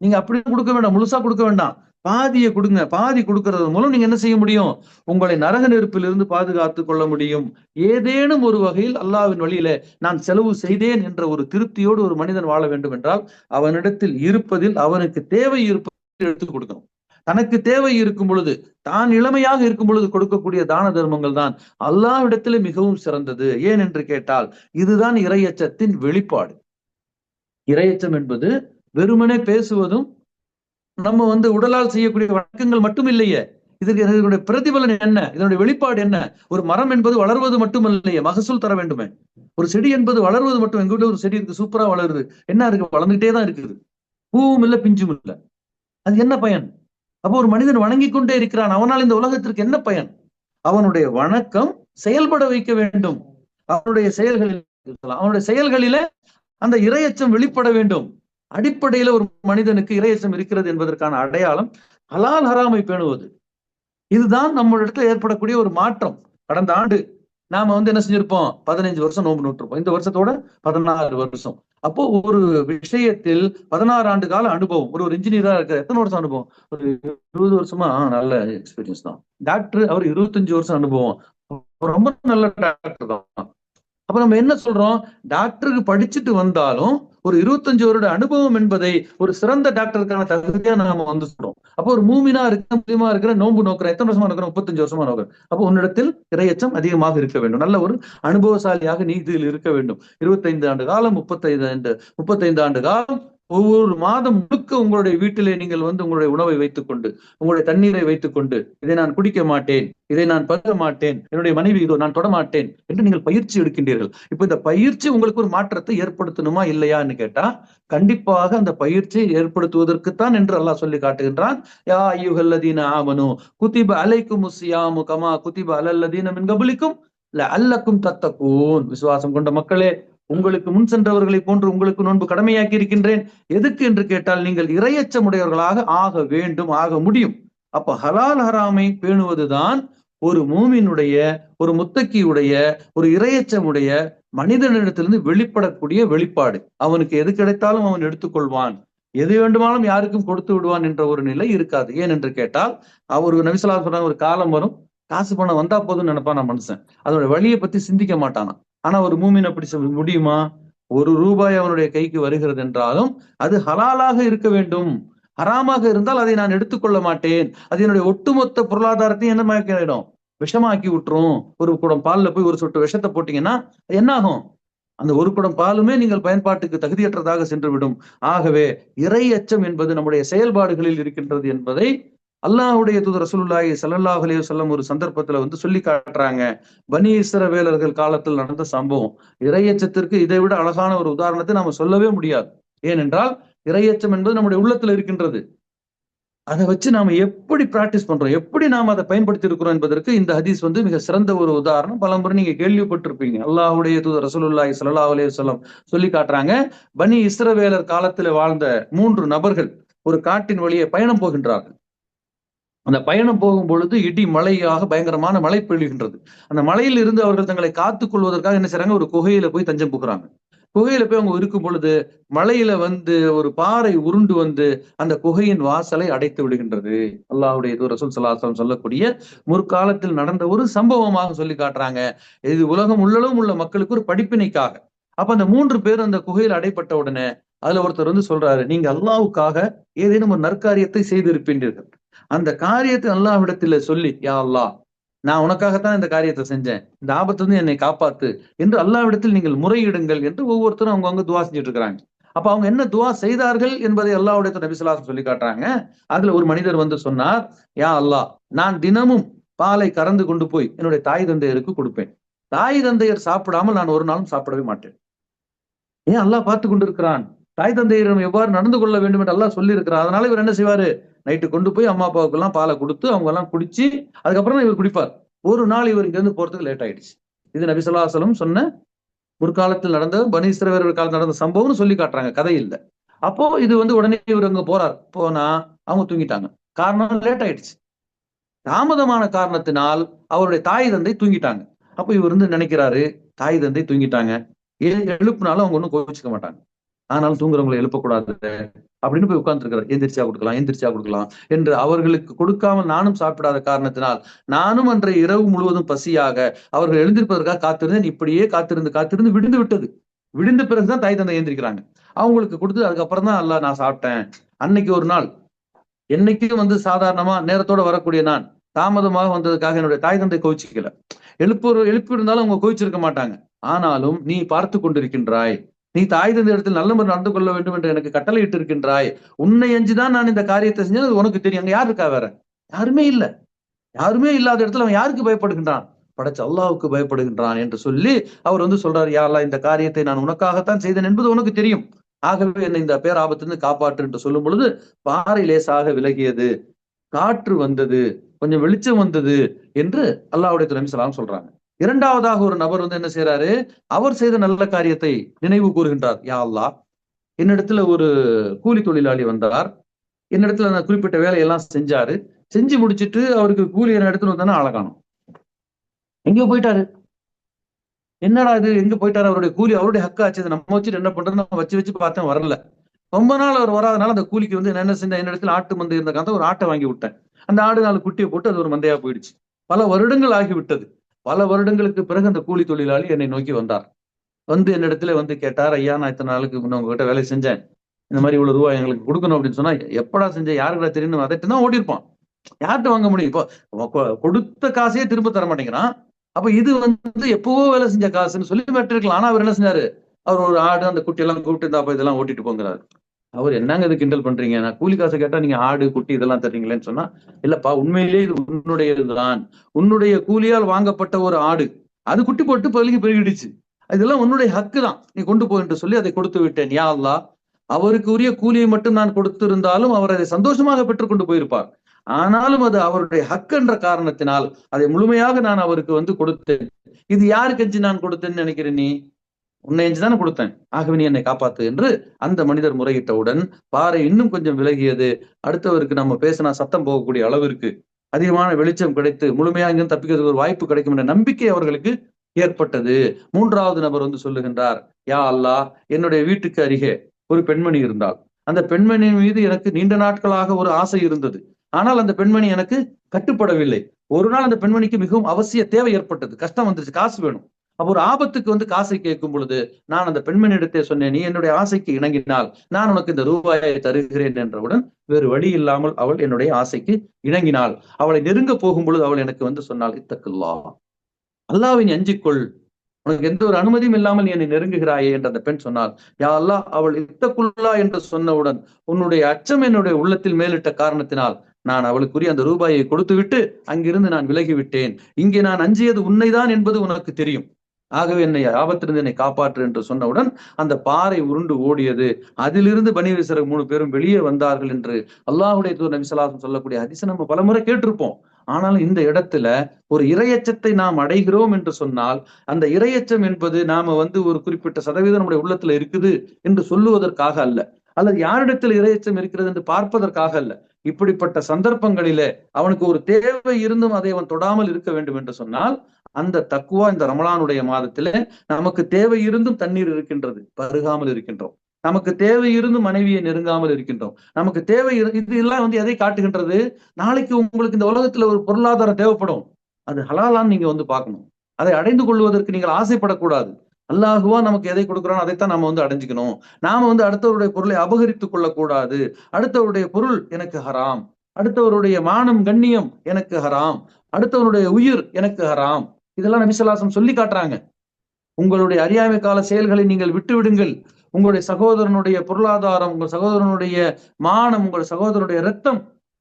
நீங்க அப்படி கொடுக்க வேண்டாம், முழுசா கொடுக்க வேண்டாம், பாதியை கொடுங்க. பாதி கொடுக்கறது மூலம் நீங்க என்ன செய்ய முடியும்? உங்களை நரக நெருப்பிலிருந்து பாதுகாத்துக் கொள்ள முடியும். ஏதேனும் ஒரு வகையில் அல்லாஹ்வின் வழியில நான் செலவு செய்தேன் என்ற ஒரு திருப்தியோடு ஒரு மனிதன் வாழ வேண்டும் என்றால் அவனிடத்தில் இருப்பதில் அவனுக்கு தேவை இருப்பதில் எடுத்து கொடுக்கணும். தனக்கு தேவை இருக்கும் பொழுது, தான் இளமையாக இருக்கும் பொழுது கொடுக்கக்கூடிய தான தர்மங்கள் தான் அல்லாஹ்விடத்திலே மிகவும் சிறந்தது. ஏன் என்று கேட்டால் இதுதான் இறையச்சத்தின் வெளிப்பாடு. இறையச்சம் என்பது வெறுமனே பேசுவதும் நம்ம வந்து உடலால் செய்யக்கூடிய வணக்கங்கள் மட்டும் இல்லையே, இதனுடைய பிரதிபலன் என்ன, இதனுடைய வெளிப்பாடு என்ன? ஒரு மரம் என்பது வளர்வது மட்டுமல்லையே, மகசூல் தர வேண்டுமே. ஒரு செடி என்பது வளர்வது மட்டும், எங்க வீட்டுல ஒரு செடி இருக்கு, சூப்பரா வளருது. என்ன இருக்கு? வளர்ந்துட்டே தான் இருக்குது. பூவும் இல்ல, பிஞ்சும் இல்ல. அது என்ன பயன்? அப்போ ஒரு மனிதன் வணங்கி கொண்டே இருக்கிறான், அவனால் இந்த உலகத்திற்கு என்ன பயன்? அவனுடைய வணக்கம் செயல்பட வைக்க வேண்டும். அவனுடைய செயல்களில் அவனுடைய செயல்களில அந்த இரையச்சம் வெளிப்பட வேண்டும். அடிப்படையில ஒரு மனிதனுக்கு இரையச்சம் இருக்கிறது என்பதற்கான அடையாளம் ஹலால் ஹராமை பேணுவது. இதுதான் நம்ம இடத்துல ஏற்படக்கூடிய ஒரு மாற்றம். கடந்த ஆண்டு நாம வந்து என்ன செஞ்சிருப்போம்? 15 வருஷம் நோன்பு நோட்டிருப்போம். இந்த வருஷத்தோட 16 வருஷம். அப்போ ஒரு விஷயத்தில் 16 ஆண்டு கால அனுபவம். ஒரு இன்ஜினியரா இருக்க எத்தனை வருஷம் அனுபவம்? ஒரு 20 வருஷமா நல்ல எக்ஸ்பீரியன்ஸ் தான். டாக்டர் அவர் 25 வருஷம் அனுபவம். ரொம்ப நல்ல டாக்டர் தான். அப்ப நம்ம என்ன சொல்றோம்? டாக்டருக்கு படிச்சுட்டு வந்தாலும் ஒரு 25 வருட அனுபவம் என்பதை ஒரு சிறந்த டாக்டருக்கான தகுதியா நாம வந்து சொல்றோம். அப்போ ஒரு மூமினா இருக்க, முஸ்லிமா இருக்கிற, நோன்பு நோக்குற, எத்தனை வருஷமா நோக்குறோம்? 35 வருஷமா நோக்குறோம். அப்போ உன்னிடத்தில் இரையச்சம் அதிகமாக இருக்க வேண்டும். நல்ல ஒரு அனுபவசாலியாக நீ இதில் இருக்க வேண்டும். 25 ஆண்டு காலம், 35 ஆண்டு காலம், ஒவ்வொரு மாதம் முழுக்க உங்களுடைய வீட்டிலே நீங்கள் வந்து உங்களுடைய உணவை வைத்துக் கொண்டு, உங்களுடைய தண்ணீரை வைத்துக் கொண்டு, இதை நான் குடிக்க மாட்டேன், இதை நான் பருக மாட்டேன், என்னுடைய மனைவி இதோ நான் தொட மாட்டேன் என்று நீங்கள் பயிற்சி எடுக்கின்றீர்கள். இப்ப இந்த பயிற்சி உங்களுக்கு ஒரு மாற்றத்தை ஏற்படுத்தணுமா இல்லையான்னு கேட்டா, கண்டிப்பாக அந்த பயிற்சியை ஏற்படுத்துவதற்குத்தான் என்று அல்லாஹ் சொல்லி காட்டுகின்றான். யா அய்யுஹல்லதீன ஆமனு குதிப அலைக்குமுஸ் ஸியாமு கமா குதிப அலல்லதீன மின் கப்லிக்கும் லஅல்லக்கும் தத்தகூன். விசுவாசம் கொண்ட மக்களே, உங்களுக்கு முன் சென்றவர்களை போன்று உங்களுக்கு நோன்பு கடமையாக்கி இருக்கின்றேன். எதுக்கு என்று கேட்டால், நீங்கள் இரையச்சமுடையவர்களாக ஆக வேண்டும், ஆக முடியும். அப்ப ஹலால் ஹராமை பேணுவதுதான் ஒரு மூமினுடைய, ஒரு முத்தக்கியுடைய, ஒரு இரையச்சமுடைய மனிதனிடத்திலிருந்து வெளிப்படக்கூடிய வெளிப்பாடு. அவனுக்கு எது கிடைத்தாலும் அவன் எடுத்துக்கொள்வான், எது வேண்டுமானாலும் யாருக்கும் கொடுத்து விடுவான் என்ற ஒரு நிலை இருக்காது. ஏன் என்று கேட்டால், அவர் நபிசல்லா சொல்றாங்க, ஒரு காலம் வரும், காசு பணம் வந்தா போதும்னு நினைப்பான் மனுஷன், அதோட வழியை பத்தி சிந்திக்க மாட்டானா. ஆனா ஒரு மூமின் அப்படி முடியுமா? ஒரு ரூபாய் அவனுடைய கைக்கு வருகிறது என்றாலும் அது ஹலாலாக இருக்க வேண்டும். ஹராமாக இருந்தால் அதை நான் எடுத்துக்கொள்ள மாட்டேன். அது என்னுடைய ஒட்டுமொத்த பொருளாதாரத்தையும் என்ன ஆக்கிடும்? விஷமாக்கி விட்டுரும். ஒரு குடம் பால்ல போய் ஒரு சொட்டு விஷத்தை போட்டீங்கன்னா என்ன ஆகும்? அந்த ஒரு குடம் பாலுமே நீங்கள் பயன்பாட்டுக்கு தகுதியற்றதாக சென்று விடும். ஆகவே இறை அச்சம் என்பது நம்முடைய செயல்பாடுகளில் இருக்கின்றது என்பதை அல்லாஹ்வுடைய தூதர் ரசூலுல்லாஹி ஸல்லல்லாஹு அலைஹி வஸல்லம் ஒரு சந்தர்ப்பத்துல வந்து சொல்லி காட்டுறாங்க. பனி இஸ்ரவேலர்கள் காலத்தில் நடந்த சம்பவம். இறையச்சத்திற்கு இதை விட அழகான ஒரு உதாரணத்தை நாம சொல்லவே முடியாது. ஏனென்றால் இறையச்சம் என்பது நம்முடைய உள்ளத்துல இருக்கின்றது. அதை வச்சு நாம எப்படி பிராக்டிஸ் பண்றோம், எப்படி நாம அதை பயன்படுத்தி இருக்கிறோம் என்பதற்கு இந்த ஹதீஸ் வந்து மிக சிறந்த ஒரு உதாரணம். பலமுறை நீங்க கேள்விப்பட்டிருப்பீங்க. அல்லாஹ்வுடைய தூதர் ரசூலுல்லாஹி ஸல்லல்லாஹு அலைஹி வஸல்லம் சொல்லி காட்டுறாங்க. பனி இஸ்ரவேலர் காலத்துல வாழ்ந்த 3 நபர்கள் ஒரு காட்டின் வழியே பயணம் போகின்றார்கள். அந்த பயணம் போகும் பொழுது இடி மழையாக பயங்கரமான மழை பெய்கின்றது. அந்த மழையில் இருந்து அவர்கள் தங்களை காத்துக் கொள்வதற்காக என்ன செய்றாங்க? ஒரு குகையில போய் தஞ்சம் புகுறாங்க. குகையில போய் அவங்க இருக்கும் பொழுது மழையில வந்து ஒரு பாறை உருண்டு வந்து அந்த குகையின் வாசலை அடைத்து விடுகின்றது. அல்லாஹ்வுடைய தூதர் ரசூல் ஸல்லல்லாஹு அலைஹி வஸல்லம் சொல்லக்கூடிய முற்காலத்தில் நடந்த ஒரு சம்பவமாக சொல்லி காட்டுறாங்க. இது உலகம் உள்ளளவும் உள்ள மக்களுக்கு ஒரு படிப்பினைக்காக. அப்ப அந்த 3 பேர் அந்த குகையில் அடைப்பட்ட உடனே அதுல ஒருத்தர் வந்து சொல்றாரு, நீங்க அல்லாஹ்வுக்காக ஏதேனும் ஒரு நற்காரியத்தை செய்திருப்பீர்கள். அந்த காரியத்தை அல்லாஹ்விடத்துல சொல்லி, யா அல்லாஹ், நான் உனக்காகத்தான் இந்த காரியத்தை செஞ்சேன், இந்த ஆபத்திலிருந்து என்னை காப்பாத்து என்று அல்லாஹ்விடத்தில் நீங்கள் முறையிடுங்கள் என்று ஒவ்வொருத்தரும் அவங்க துவா செஞ்சுட்டு இருக்கிறாங்க. அப்ப அவங்க என்ன துவா செய்தார்கள் என்பதை அல்லாஹ்வுடைய நபி ஸல்லல்லாஹு அலைஹி வஸல்லம் சொல்லி காட்டுறாங்க. அதுல ஒரு மனிதர் வந்து சொன்னார், யா அல்லாஹ், நான் தினமும் பாலை கறந்து கொண்டு போய் என்னுடைய தாய் தந்தையருக்கு கொடுப்பேன். தாய் தந்தையர் சாப்பிடாமல் நான் ஒரு நாளும் சாப்பிடவே மாட்டேன். ஏன்? அல்லாஹ் பார்த்து கொண்டிருக்கிறான். தாய் தந்தையரிடம் எவ்வாறு நடந்து கொள்ள வேண்டும் என்று அல்லாஹ் சொல்லி இருக்கிறார். அதனால இவர் என்ன செய்வாரு? நைட்டு கொண்டு போய் அம்மா அப்பாவுக்கு எல்லாம் பாலை கொடுத்து அவங்க எல்லாம் குடிச்சு அதுக்கப்புறம் தான் இவர் குடிப்பார். ஒரு நாள் இவர் இங்க இருந்து போறதுக்கு லேட் ஆயிடுச்சு. இது நபி ஸல்லல்லாஹு அலைஹி வஸல்லம் சொன்ன முற்காலத்தில் நடந்த பனி இஸ்ரவேலர்கள் காலத்தில் நடந்த சம்பவம்னு சொல்லி காட்டுறாங்க, கதை இல்ல. அப்போ இது வந்து உடனே இவர் அங்க போறார். போனா அவங்க தூங்கிட்டாங்க. காரணம் லேட் ஆயிடுச்சு. தாமதமான காரணத்தினால் அவருடைய தாய் தந்தை தூங்கிட்டாங்க. அப்ப இவர் வந்து நினைக்கிறாரு, தாய் தந்தை தூங்கிட்டாங்க, எழுப்புனாலும் அவங்க ஒன்னும் கோவிச்சுக்க மாட்டாங்க, ஆனாலும் தூங்குறவங்களை எழுப்பக்கூடாது அப்படின்னு போய் உட்கார்ந்துருக்கிறார். எந்திரிச்சா கொடுக்கலாம், எந்திரிச்சா கொடுக்கலாம் என்று அவர்களுக்கு கொடுக்காமல் நானும் சாப்பிடாத காரணத்தினால் நானும் அன்றைய இரவு முழுவதும் பசியாக அவர்கள் எழுந்திருப்பதற்காக காத்திருந்தேன். இப்படியே காத்திருந்து காத்திருந்து விடிந்து விட்டது. விடிந்த பிறகுதான் தாய் தந்தை எழுந்திருக்கிறாங்க. அவங்களுக்கு கொடுத்து அதுக்கப்புறம் தான் அல்லாஹ் நான் சாப்பிட்டேன். அன்னைக்கு ஒரு நாள் என்னைக்கும் வந்து சாதாரணமா நேரத்தோட வரக்கூடிய நான் தாமதமாக வந்ததுக்காக என்னுடைய தாய் தந்தை கோவிச்சுக்கல. எழுப்பி இருந்தாலும் அவங்க கோவிச்சிருக்க மாட்டாங்க. ஆனாலும் நீ பார்த்து கொண்டிருக்கின்றாய், நீ தாய் தந்தை இடத்தில் நல்ல முறை நடந்து கொள்ள வேண்டும் என்று எனக்கு கட்டளையிட்டு இருக்கின்றாய். உன்னை அஞ்சுதான் நான் இந்த காரியத்தை செஞ்சது, உனக்கு தெரியும். அங்க யாரு இருக்கா? வேற யாருமே இல்ல. யாருமே இல்லாத இடத்துல அவன் யாருக்கு பயப்படுகின்றான்? படைச்ச அல்லாஹ்வுக்கு பயப்படுகின்றான் என்று சொல்லி அவர் சொல்றாரு, யா அல்லாஹ், இந்த காரியத்தை நான் உனக்காகத்தான் செய்தேன் என்பது உனக்கு தெரியும். ஆகவே என்னை இந்த பேராபத்திலிருந்து காப்பாற்று என்று சொல்லும் பொழுது பாறை லேசாக விலகியது, காற்று வந்தது, கொஞ்சம் வெளிச்சம் வந்தது என்று அல்லாஹ்வுடைய நபி ஸல்லல்லாஹு அலைஹி வஸல்லம் சொல்றாங்க. இரண்டாவதாக ஒரு நபர் என்ன செய்யறாரு? அவர் செய்த நல்ல காரியத்தை நினைவு கூறுகின்றார். யா அல்லாஹ், என்னிடத்துல ஒரு கூலி தொழிலாளி வந்தார். என்னிடத்துல அந்த குறிப்பிட்ட வேலையெல்லாம் செஞ்சாரு. செஞ்சு முடிச்சிட்டு அவருக்கு கூலி என்ன எடுத்துட்டு வந்தானே ஆள காணோம். எங்கேயோ போயிட்டாரு. என்னடா இது, எங்க போயிட்டாரு? அவருடைய கூலி அவருடைய ஹக்காச்சு, நம்ம வச்சுட்டு என்ன பண்றதுன்னு நான் வச்சு பார்த்தேன், வரல. ரொம்ப நாள் அவர் வராதனால அந்த கூலிக்கு நான் என்ன செஞ்சேன், என்னிடத்துல ஆட்டு மந்தை இருந்த காரணம் ஒரு ஆட்டை வாங்கி விட்டேன். அந்த ஆடு 4 குட்டியை போட்டு அது ஒரு மந்தையா போயிடுச்சு. பல வருடங்கள் ஆகிவிட்டது. பல வருடங்களுக்கு பிறகு அந்த கூலி தொழிலாளி என்னை நோக்கி வந்தார். என்னிடத்துல கேட்டார், ஐயா, நான் இத்தனை நாளுக்கு முன்ன உங்ககிட்ட வேலை செஞ்சேன், இந்த மாதிரி இவ்வளவு ரூபாய் எங்களுக்கு கொடுக்கணும் அப்படின்னு சொன்னா, எப்படா செஞ்சேன், யாருக்கா தெரியும், அதட்டு தான் ஓடி இருப்பான். யார்கிட்ட வாங்க முடியும்? இப்போ கொடுத்த காசையே திரும்ப தர மாட்டேங்கிறான். அப்ப இது எப்பவோ வேலை செஞ்ச காசுன்னு சொல்லி இருக்கலாம். ஆனா அவர் என்ன செஞ்சாரு? அவர் ஒரு ஆடு அந்த குட்டி எல்லாம் கூப்பிட்டு இருந்தா இதெல்லாம் ஓட்டிட்டு போங்கிறாரு. அவர் என்னங்க இது கிண்டல் பண்றீங்க? நான் கூலி காசை கேட்டா நீங்க ஆடு குட்டி இதெல்லாம் தர்றீங்களேன்னு சொன்னா, இல்லப்பா, உண்மையிலேயே இது உன்னுடையதுதான். உன்னுடைய கூலியால் வாங்கப்பட்ட ஒரு ஆடு, அது குட்டி போட்டு பெருகிடுச்சு. இதெல்லாம் உன்னுடைய ஹக்கு தான், நீ கொண்டு போ என்று சொல்லி அதை கொடுத்து விட்டேன். யா அல்லாஹ், அவருக்கு உரிய கூலியை மட்டும் நான் கொடுத்திருந்தாலும் அவர் அதை சந்தோஷமாக பெற்றுக்கொண்டு போயிருப்பார். ஆனாலும் அது அவருடைய ஹக்கு என்ற காரணத்தினால் அதை முழுமையாக நான் அவருக்கு கொடுத்தேன். இது யாருக்கு எஞ்சி நான் கொடுத்தேன்னு நினைக்கிறேன்? நீ உன்னை எஞ்சிதானே கொடுத்தேன், ஆகவே நீ என்னை காப்பாத்து என்று அந்த மனிதர் முறையிட்டவுடன் பாறை இன்னும் கொஞ்சம் விலகியது. அடுத்தவருக்கு நம்ம பேசினா சத்தம் போகக்கூடிய அளவிற்கு அதிகமான வெளிச்சம் கிடைத்து முழுமையாக இங்கிருந்து தப்பிக்கிறதுக்கு ஒரு வாய்ப்பு கிடைக்கும் என்ற நம்பிக்கை அவர்களுக்கு ஏற்பட்டது. மூன்றாவது நபர் சொல்லுகின்றார், யா அல்லாஹ், என்னுடைய வீட்டுக்கு அருகே ஒரு பெண்மணி இருந்தாள். அந்த பெண்மணியின் மீது எனக்கு நீண்ட நாட்களாக ஒரு ஆசை இருந்தது. ஆனால் அந்த பெண்மணி எனக்கு கட்டுப்படவில்லை. ஒரு நாள் அந்த பெண்மணிக்கு மிகவும் அவசிய தேவை ஏற்பட்டது, கஷ்டம் வந்துருச்சு, காசு வேணும். அப்ப ஒரு ஆபத்துக்கு காசை கேட்கும் பொழுது நான் அந்த பெண்மணியிடத்தை சொன்னேன், நீ என்னுடைய ஆசைக்கு இணங்கினால் நான் உனக்கு இந்த ரூபாயை தருகிறேன் என்றவுடன் வேறு வழி இல்லாமல் அவள் என்னுடைய ஆசைக்கு இணங்கினாள். அவளை நெருங்க போகும் பொழுது அவள் எனக்கு சொன்னாள், இத்தக்குல்லாஹ், அல்லாஹ்வை நீ அஞ்சிக்கொள், உனக்கு எந்த ஒரு அனுமதியும் இல்லாமல் நீ என்னை நெருங்குகிறாயே என்று அந்த பெண் சொன்னாள். யா அல்லாஹ், அவள் இத்தக்குல்லா என்று சொன்னவுடன் உன்னுடைய அச்சம் என்னுடைய உள்ளத்தில் மேலிட்ட காரணத்தினால் நான் அவளுக்குரிய அந்த ரூபாயை கொடுத்து விட்டு அங்கிருந்து நான் விலகிவிட்டேன். இங்கே நான் அஞ்சியது உன்னைதான் என்பது உனக்கு தெரியும். ஆகவே என்னை ஆபத்திலிருந்து என்னை காப்பாற்று என்று சொன்னவுடன் அந்த பாறை உருண்டு ஓடியது. அதிலிருந்து பனி இஸ்ரவேல் 3 பேரும் வெளியே வந்தார்கள் என்று அல்லாஹ்வுடைய தூதர் நபி ஸல்லல்லாஹு அலைஹி வஸல்லம் சொல்லக்கூடிய ஹதீஸை நம்ம பலமுறை கேட்டிருப்போம். ஆனாலும் இந்த இடத்துல ஒரு இறையச்சத்தை நாம் அடைகிறோம் என்று சொன்னால், அந்த இறையச்சம் என்பது நாம ஒரு குறிப்பிட்ட சதவீதம் நம்முடைய உள்ளத்துல இருக்குது என்று சொல்லுவதற்காக அல்ல, அல்லது யாரிடத்தில் இறையச்சம் இருக்கிறது என்று பார்ப்பதற்காக அல்ல. இப்படிப்பட்ட சந்தர்ப்பங்களிலே அவனுக்கு ஒரு தேவை இருந்தும் அதை அவன் தொடாமல் இருக்க வேண்டும் என்று சொன்னால், அந்த தக்குவா இந்த ரமலானுடைய மாதத்திலே நமக்கு தேவை இருந்தும் தண்ணீர் இருக்கின்றது, பருகாமல் இருக்கின்றோம். நமக்கு தேவை இருந்தும் மனைவியை நெருங்காமல் இருக்கின்றோம். நமக்கு தேவை இது எல்லாம் எதை காட்டுகின்றது? நாளைக்கு உங்களுக்கு இந்த உலகத்துல ஒரு பொருளாதாரம் தேவைப்படும், அது ஹலாலான்னு நீங்க பார்க்கணும். அதை அடைந்து கொள்வதற்கு நீங்கள் ஆசைப்படக்கூடாது. அல்லாஹுவா நமக்கு எதை கொடுக்குறானோ அதைத்தான் நம்ம அடைஞ்சுக்கணும். நாம அடுத்தவருடைய பொருளை அபகரித்துக் கொள்ளக்கூடாது. அடுத்தவருடைய பொருள் எனக்கு ஹராம், அடுத்தவருடைய மானம் கண்ணியம் எனக்கு ஹராம், அடுத்தவருடைய உயிர் எனக்கு ஹராம். இதெல்லாம் நபி ஸல்லல்லாஹு அலைஹி வஸல்லம் சொல்லி காட்டுறாங்க. உங்களுடைய அறியாமை கால செயல்களை நீங்கள் விட்டு விடுங்கள். உங்களுடைய சகோதரனுடைய பொருளாதாரம், உங்கள் சகோதரனுடைய மானம், உங்கள் சகோதரனுடைய ரத்தம்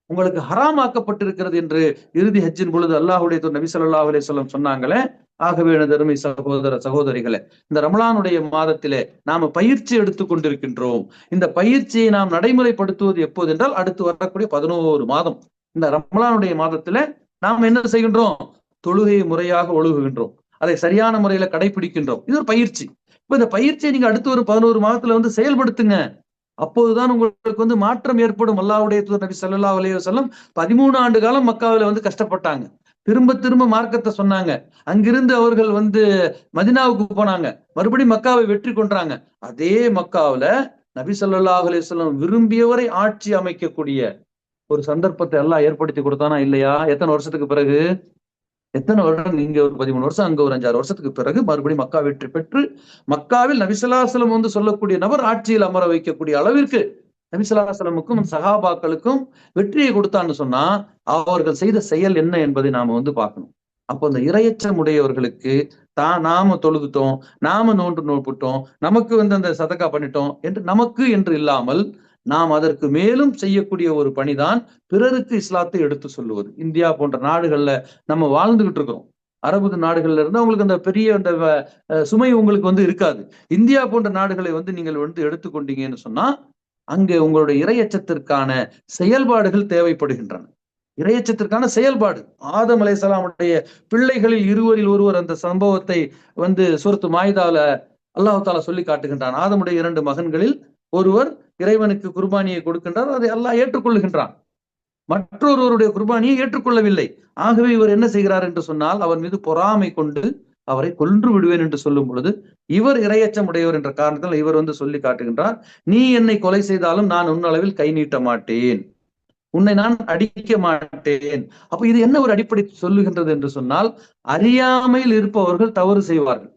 உங்களுக்கு ஹராமாக்கப்பட்டிருக்கிறது என்று இறுதி ஹஜ்ஜின் பொழுது அல்லாஹ்வுடைய தூதர் நபி ஸல்லல்லாஹு அலைஹி வஸல்லம் சொன்னாங்களே. ஆகவே எனது அருமை சகோதர சகோதரிகளே, இந்த ரமலானுடைய மாதத்திலே நாம பயிற்சி எடுத்துக் கொண்டிருக்கின்றோம். இந்த பயிற்சியை நாம் நடைமுறைப்படுத்துவது எப்போது என்றால், அடுத்து வரக்கூடிய 11 மாதம் இந்த ரமலானுடைய மாதத்திலே நாம் என்ன செய்கின்றோம்? தொழுகையை முறையாக ஒழுகுகின்றோம், அதை சரியான முறையில கடைபிடிக்கின்றோம். இது ஒரு பயிற்சி. இப்ப இந்த பயிற்சியை நீங்க அடுத்து ஒரு 11 மாதத்துல செயல்படுத்துங்க. அப்போதுதான் உங்களுக்கு மாற்றம் ஏற்படும். அல்லாஹ்வுடைய தூதர் நபி ஸல்லல்லாஹு அலைஹி வஸல்லம் 13 ஆண்டு காலம் மக்காவில கஷ்டப்பட்டாங்க. திரும்ப திரும்ப மார்க்கத்தை சொன்னாங்க. அங்கிருந்து அவர்கள் மதினாவுக்கு போனாங்க. மறுபடியும் மக்காவை வெற்றி கொண்டாங்க. அதே மக்காவில நபி ஸல்லல்லாஹு அலைஹி வஸல்லம் விரும்பியவரை ஆட்சி அமைக்கக்கூடிய ஒரு சந்தர்ப்பத்தை அல்லாஹ் ஏற்படுத்தி கொடுத்தானா இல்லையா? எத்தனை வருஷத்துக்கு பிறகு? எத்தனை வருடம்? இங்க ஒரு 13 வருஷம், அங்க ஒரு 5-6 வருஷத்துக்கு பிறகு மறுபடியும் மக்கா வெற்றி பெற்று மக்காவில் நபி ஸல்லல்லாஹு அலைஹி வஸல்லம் சொல்லக்கூடிய நபர் ஆட்சியில் அமர வைக்கக்கூடிய அளவிற்கு நபி ஸல்லல்லாஹு அலைஹி வஸல்லமுக்கும் சஹாபாக்களுக்கும் வெற்றியை கொடுத்தான்னு சொன்னா, அவர்கள் செய்த செயல் என்ன என்பதை நாம பார்க்கணும். அப்போ அந்த இரையச்சம் உடையவர்களுக்கு நாம தொழுதுட்டோம், நாம நோன்பு நோப்பிட்டோம், நமக்கு அந்த சதக்கா பண்ணிட்டோம் என்று நமக்கு என்று இல்லாமல் நாம் அதற்கு மேலும் செய்யக்கூடிய ஒரு பணிதான் பிறருக்கு இஸ்லாத்தை எடுத்து சொல்லுவது. இந்தியா போன்ற நாடுகள்ல நம்ம வாழ்ந்துகிட்டு இருக்கிறோம். அரபு நாடுகள்ல இருந்து அவங்களுக்கு அந்த பெரிய அந்த சுமை உங்களுக்கு இருக்காது. இந்தியா போன்ற நாடுகளை நீங்கள் எடுத்துக்கொண்டீங்கன்னு சொன்னா அங்கே உங்களுடைய இரையச்சத்திற்கான செயல்பாடுகள் தேவைப்படுகின்றன. இரையச்சத்திற்கான செயல்பாடு. ஆதம் அலைஹிஸ்ஸலாமுடைய பிள்ளைகளில் இருவரில் ஒருவர் அந்த சம்பவத்தை சூரத்து மாயிதால அல்லாஹ் தாலா சொல்லி காட்டுகின்றான். ஆதமுடைய 2 மகன்களில் ஒருவர் இறைவனுக்கு குர்பானியை கொடுக்கின்றார், அதை அல்லாஹ் ஏற்றுக்கொள்ளுகின்றான். மற்றொருவருடைய குர்பானியை ஏற்றுக்கொள்ளவில்லை. ஆகவே இவர் என்ன செய்கிறார் என்று சொன்னால் அவர் மீது பொறாமை கொண்டு அவரை கொன்று விடுவேன் என்று சொல்லும் பொழுது இவர் இரையச்சம் உடையவர் என்ற காரணத்தால் இவர் சொல்லி காட்டுகின்றார், நீ என்னை கொலை செய்தாலும் நான் உன்னளவில் கை நீட்ட மாட்டேன், உன்னை நான் அடிக்க மாட்டேன். அப்ப இது என்ன ஒரு அடிப்படை சொல்லுகின்றது என்று சொன்னால், அறியாமையில் இருப்பவர்கள் தவறு செய்வார்கள்,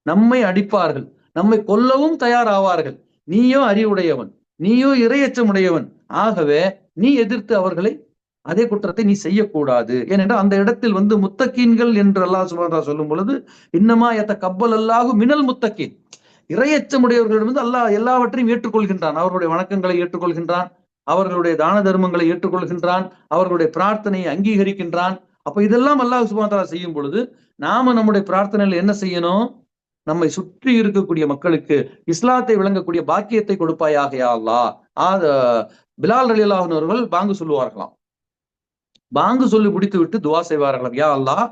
நம்மை அடிப்பார்கள், நம்மை கொல்லவும் தயாராவார்கள். நீயோ அறிவுடையவன், நீயோ இரையச்சம் உடையவன், ஆகவே நீ எதிர்த்து அவர்களை அதே குற்றத்தை நீ செய்யக்கூடாது. ஏனென்றால் அந்த இடத்தில் முத்தக்கீன்கள் என்று அல்லாஹ் சுப்ஹானஹு வ தஆலா சொல்லும் பொழுது இன்னமா யதகப்பல் அல்லாஹு மினல் முத்தகீன், இரையச்சமுடையவர்களிடம் அல்லாஹ் எல்லாவற்றையும் ஏற்றுக்கொள்கின்றான். அவர்களுடைய வணக்கங்களை ஏற்றுக்கொள்கின்றான், அவர்களுடைய தான தர்மங்களை ஏற்றுக்கொள்கின்றான், அவர்களுடைய பிரார்த்தனையை அங்கீகரிக்கின்றான். அப்ப இதெல்லாம் அல்லாஹ் சுப்ஹானஹு வ தஆலா செய்யும் பொழுது நாம நம்முடைய பிரார்த்தனையில் என்ன செய்யணும்? நம்மை சுற்றி இருக்கக்கூடிய மக்களுக்கு இஸ்லாத்தை விளங்கக்கூடிய பாக்கியத்தை கொடுப்பாயாக யா அல்லாஹ். பிலால் ரலியல்லாஹு அன்ஹு அவர்கள் பாங்கு சொல்லுவார்களாம். பாங்கு சொல்லி முடித்து விட்டு துவா செய்வார்களாம், யா அல்லாஹ்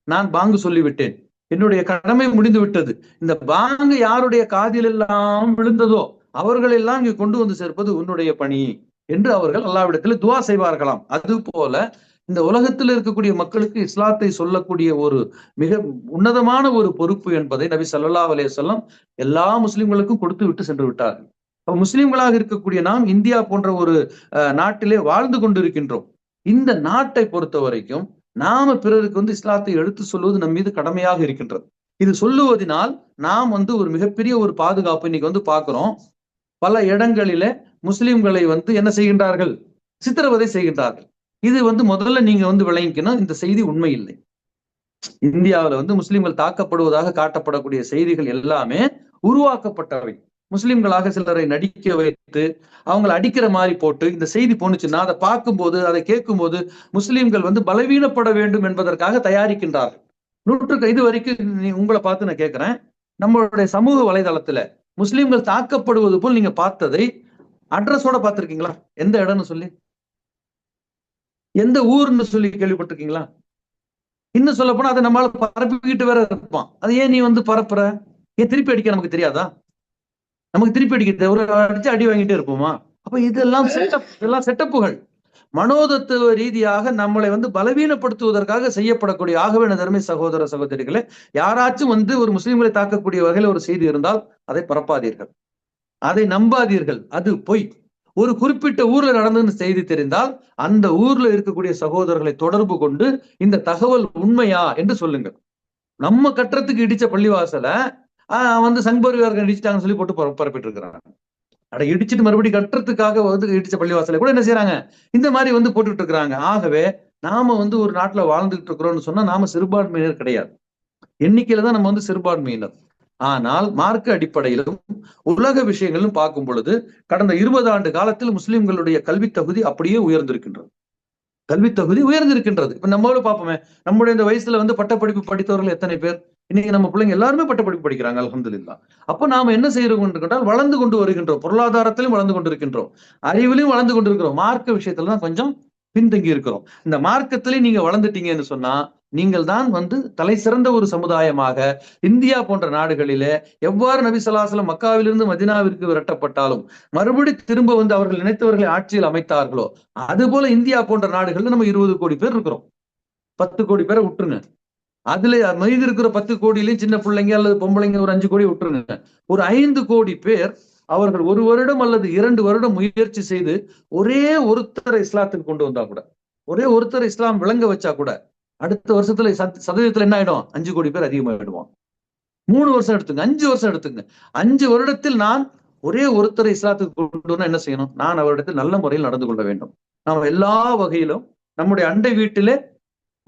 நான் பாங்கு சொல்லிவிட்டேன், என்னுடைய கடமை முடிந்து விட்டது, இந்த பாங்கு யாருடைய காதில் எல்லாம் விழுந்ததோ அவர்களெல்லாம் இங்கு கொண்டு சேர்ப்பது உன்னுடைய பணி என்று அவர்கள் அல்லாஹ்விடத்தில் துவா செய்வார்களாம். அது போல இந்த உலகத்தில் இருக்கக்கூடிய மக்களுக்கு இஸ்லாத்தை சொல்லக்கூடிய ஒரு மிக உன்னதமான ஒரு பொறுப்பு என்பதை நபி ஸல்லல்லாஹு அலைஹி வஸல்லம் எல்லா முஸ்லிம்களுக்கும் கொடுத்து விட்டு சென்று விட்டார்கள். முஸ்லிம்களாக இருக்கக்கூடிய நாம் இந்தியா போன்ற ஒரு நாட்டிலே வாழ்ந்து கொண்டிருக்கின்றோம். இந்த நாட்டை பொறுத்த வரைக்கும் நாம பிறருக்கு இஸ்லாத்தை எடுத்து சொல்வது நம் மீது கடமையாக இருக்கின்றது. இது சொல்லுவதனால் நாம் ஒரு மிகப்பெரிய ஒரு பாதுகாப்பு இன்னைக்கு பார்க்கிறோம். பல இடங்களிலே முஸ்லிம்களை என்ன செய்கின்றார்கள்? சித்திரவதை செய்கின்றார்கள். இது முதல்ல நீங்க விளங்கிக்கணும், இந்த செய்தி உண்மை இல்லை. இந்தியாவில முஸ்லிம்கள் தாக்கப்படுவதாக காட்டப்படக்கூடிய செய்திகள் எல்லாமே உருவாக்கப்பட்டவை. முஸ்லிம்களாக சிலரை நடிக்க வைத்து அவங்களை அடிக்கிற மாதிரி போட்டு இந்த செய்தி போனுச்சுன்னா அதை பார்க்கும்போது அதை கேட்கும்போது முஸ்லிம்கள் பலவீனப்பட வேண்டும் என்பதற்காக தயாரிக்கின்றார்கள். நூற்றுக்கு இது வரைக்கும் உங்களை பார்த்து நான் கேட்கிறேன், நம்மளுடைய சமூக வலைதளத்துல முஸ்லிம்கள் தாக்கப்படுவது போல் நீங்க பார்த்ததை அட்ரஸோட பார்த்திருக்கீங்களா? எந்த இடம்னு சொல்லி, எந்த ஊர்னு சொல்லி கேள்விப்பட்டிருக்கீங்களா? இன்னும் சொல்ல போனா அதை நம்மளால பரப்பிக்கிட்டு வேற இருப்பான். அது ஏன் நீ பரப்புற? ஏன் திருப்பி அடிக்க நமக்கு தெரியாதா? நமக்கு திருப்பி அடிக்க ஒரு அடிச்சு அடி வாங்கிட்டே இருப்போமா? அப்ப இதெல்லாம் செட்டப்புகள், மனோதத்துவ ரீதியாக நம்மளை பலவீனப்படுத்துவதற்காக செய்யப்படக்கூடிய. ஆகவே தர்ம சகோதர சகோதரிகளே, யாராச்சும் ஒரு முஸ்லிம்களை தாக்கக்கூடிய வகையில் ஒரு செய்தி இருந்தால் அதை பரப்பாதீர்கள், அதை நம்பாதீர்கள், அது பொய். ஒரு குறிப்பிட்ட ஊர்ல நடந்த செய்தி தெரிந்தால் அந்த ஊர்ல இருக்கக்கூடிய சகோதரர்களை தொடர்பு கொண்டு இந்த தகவல் உண்மையா என்று சொல்லுங்கள். நம்ம கட்டுறதுக்கு இடிச்ச பள்ளிவாசல சங்பரிவார்கள் இடிச்சிட்டாங்கன்னு சொல்லி போட்டு பரப்பிட்டு இருக்கிறாங்க. அட இடிச்சிட்டு மறுபடியும் கட்டுறதுக்காக இடிச்ச பள்ளிவாசலை கூட என்ன செய்யறாங்க? இந்த மாதிரி போட்டுட்டு இருக்கிறாங்க. ஆகவே நாம ஒரு நாட்டுல வாழ்ந்துட்டு இருக்கிறோம்னு சொன்னா நாம சிறுபான்மையினர் கிடையாது. எண்ணிக்கையில தான் நம்ம சிறுபான்மையினர். ஆனால் மார்க்க அடிப்படையிலும் உலக விஷயங்களும் பார்க்கும் பொழுது கடந்த 20 ஆண்டு காலத்தில் முஸ்லிம்களுடைய கல்வி தகுதி அப்படியே உயர்ந்திருக்கின்றது. கல்வி தகுதி உயர்ந்திருக்கின்றது. இப்ப நம்மளோட பார்ப்போமே, நம்முடைய இந்த வயசுல பட்டப்படிப்பு படித்தவர்கள் எத்தனை பேர்? இன்னைக்கு நம்ம பிள்ளைங்க எல்லாருமே பட்டப்படிப்பு படிக்கிறாங்க, அல்ஹம்துலில்லாஹ். அப்ப நாம என்ன செய்யறோம் என்று கேட்டால் வளர்ந்து கொண்டு வருகின்றோம். பொருளாதாரத்திலும் வளர்ந்து கொண்டிருக்கின்றோம், அறிவிலையும் வளர்ந்து கொண்டிருக்கிறோம். மார்க்க விஷயத்துல தான் கொஞ்சம் பின்தங்கி இருக்கிறோம். இந்த மார்க்கத்திலே நீங்க வளர்ந்துட்டீங்கன்னு சொன்னா நீங்கள் தான் தலை சிறந்த ஒரு சமுதாயமாக இந்தியா போன்ற நாடுகளிலே எவ்வாறு நபி ஸல்லல்லாஹு அலைஹி வஸல்லம் மக்காவிலிருந்து மதீனாவிற்கு விரட்டப்பட்டாலும் மறுபடி திரும்ப அவர்கள் நினைத்தவர்களை ஆட்சியில் அமைத்தார்களோ அது போல இந்தியா போன்ற நாடுகள்ல நம்ம 20 கோடி பேர் இருக்கிறோம். 10 கோடி பேரை விட்டுருங்க, அதுல மீதி இருக்கிற 10 கோடியிலையும் சின்ன பிள்ளைங்க அல்லது பொம்பளைங்க ஒரு 5 கோடி விட்டுருங்க. ஒரு 5 கோடி பேர் அவர்கள் 1 வருடம் அல்லது 2 வருடம் முயற்சி செய்து ஒரே ஒருத்தரை இஸ்லாத்துக்கு கொண்டு வந்தா கூட, ஒரே ஒருத்தரை இஸ்லாம் விளங்க வச்சா கூட அடுத்த வருஷத்துல சதவீதத்துல என்ன ஆயிடும்? 5 கோடி பேர் அதிகமாயிடுவான். 3 வருஷம் எடுத்துங்க, 5 வருஷம் எடுத்துங்க. 5 வருடத்தில் நான் ஒரே ஒருத்தரை இஸ்லாத்துக்கு கொண்டு வந்தா என்ன செய்யணும்? நான் அவரிடத்தில் நல்ல முறையில் நடந்து கொள்ள வேண்டும். நாம் எல்லா வகையிலும் நம்முடைய அண்டை வீட்டிலே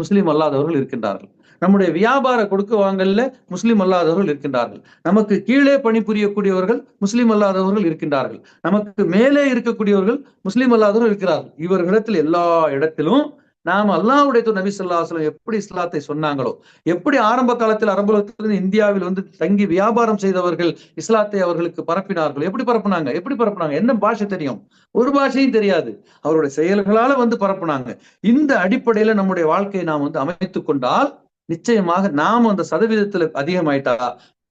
முஸ்லீம் அல்லாதவர்கள் இருக்கின்றார்கள். நம்முடைய வியாபார கொடுக்க வாங்கல்ல முஸ்லீம் அல்லாதவர்கள் இருக்கின்றார்கள். நமக்கு கீழே பணிபுரியக்கூடியவர்கள் முஸ்லீம் அல்லாதவர்கள் இருக்கின்றார்கள். நமக்கு மேலே இருக்கக்கூடியவர்கள் முஸ்லீம் அல்லாதவர்கள் இருக்கிறார்கள். இவர்களிடத்தில் எல்லா இடத்திலும் நாம் அல்லாஹ்வுடைய தூதர் நபி ஸல்லல்லாஹு அலைஹி வஸல்லம் எப்படி இஸ்லாத்தை சொன்னாங்களோ, எப்படி ஆரம்ப காலத்தில் அரபுலகத்திலிருந்து இந்தியாவில் வந்து தங்கி வியாபாரம் செய்தவர்கள் இஸ்லாத்தை அவர்களுக்கு பரப்பினார்கள், எப்படி பரப்புனாங்க, என்ன பாஷை தெரியும்? ஒரு பாஷையும் தெரியாது. அவருடைய செயல்களால வந்து பரப்புனாங்க. இந்த அடிப்படையில நம்முடைய வாழ்க்கையை நாம் வந்து அமைத்துக் கொண்டால் நிச்சயமாக நாம அந்த சதவீதத்துல அதிகமாயிட்டா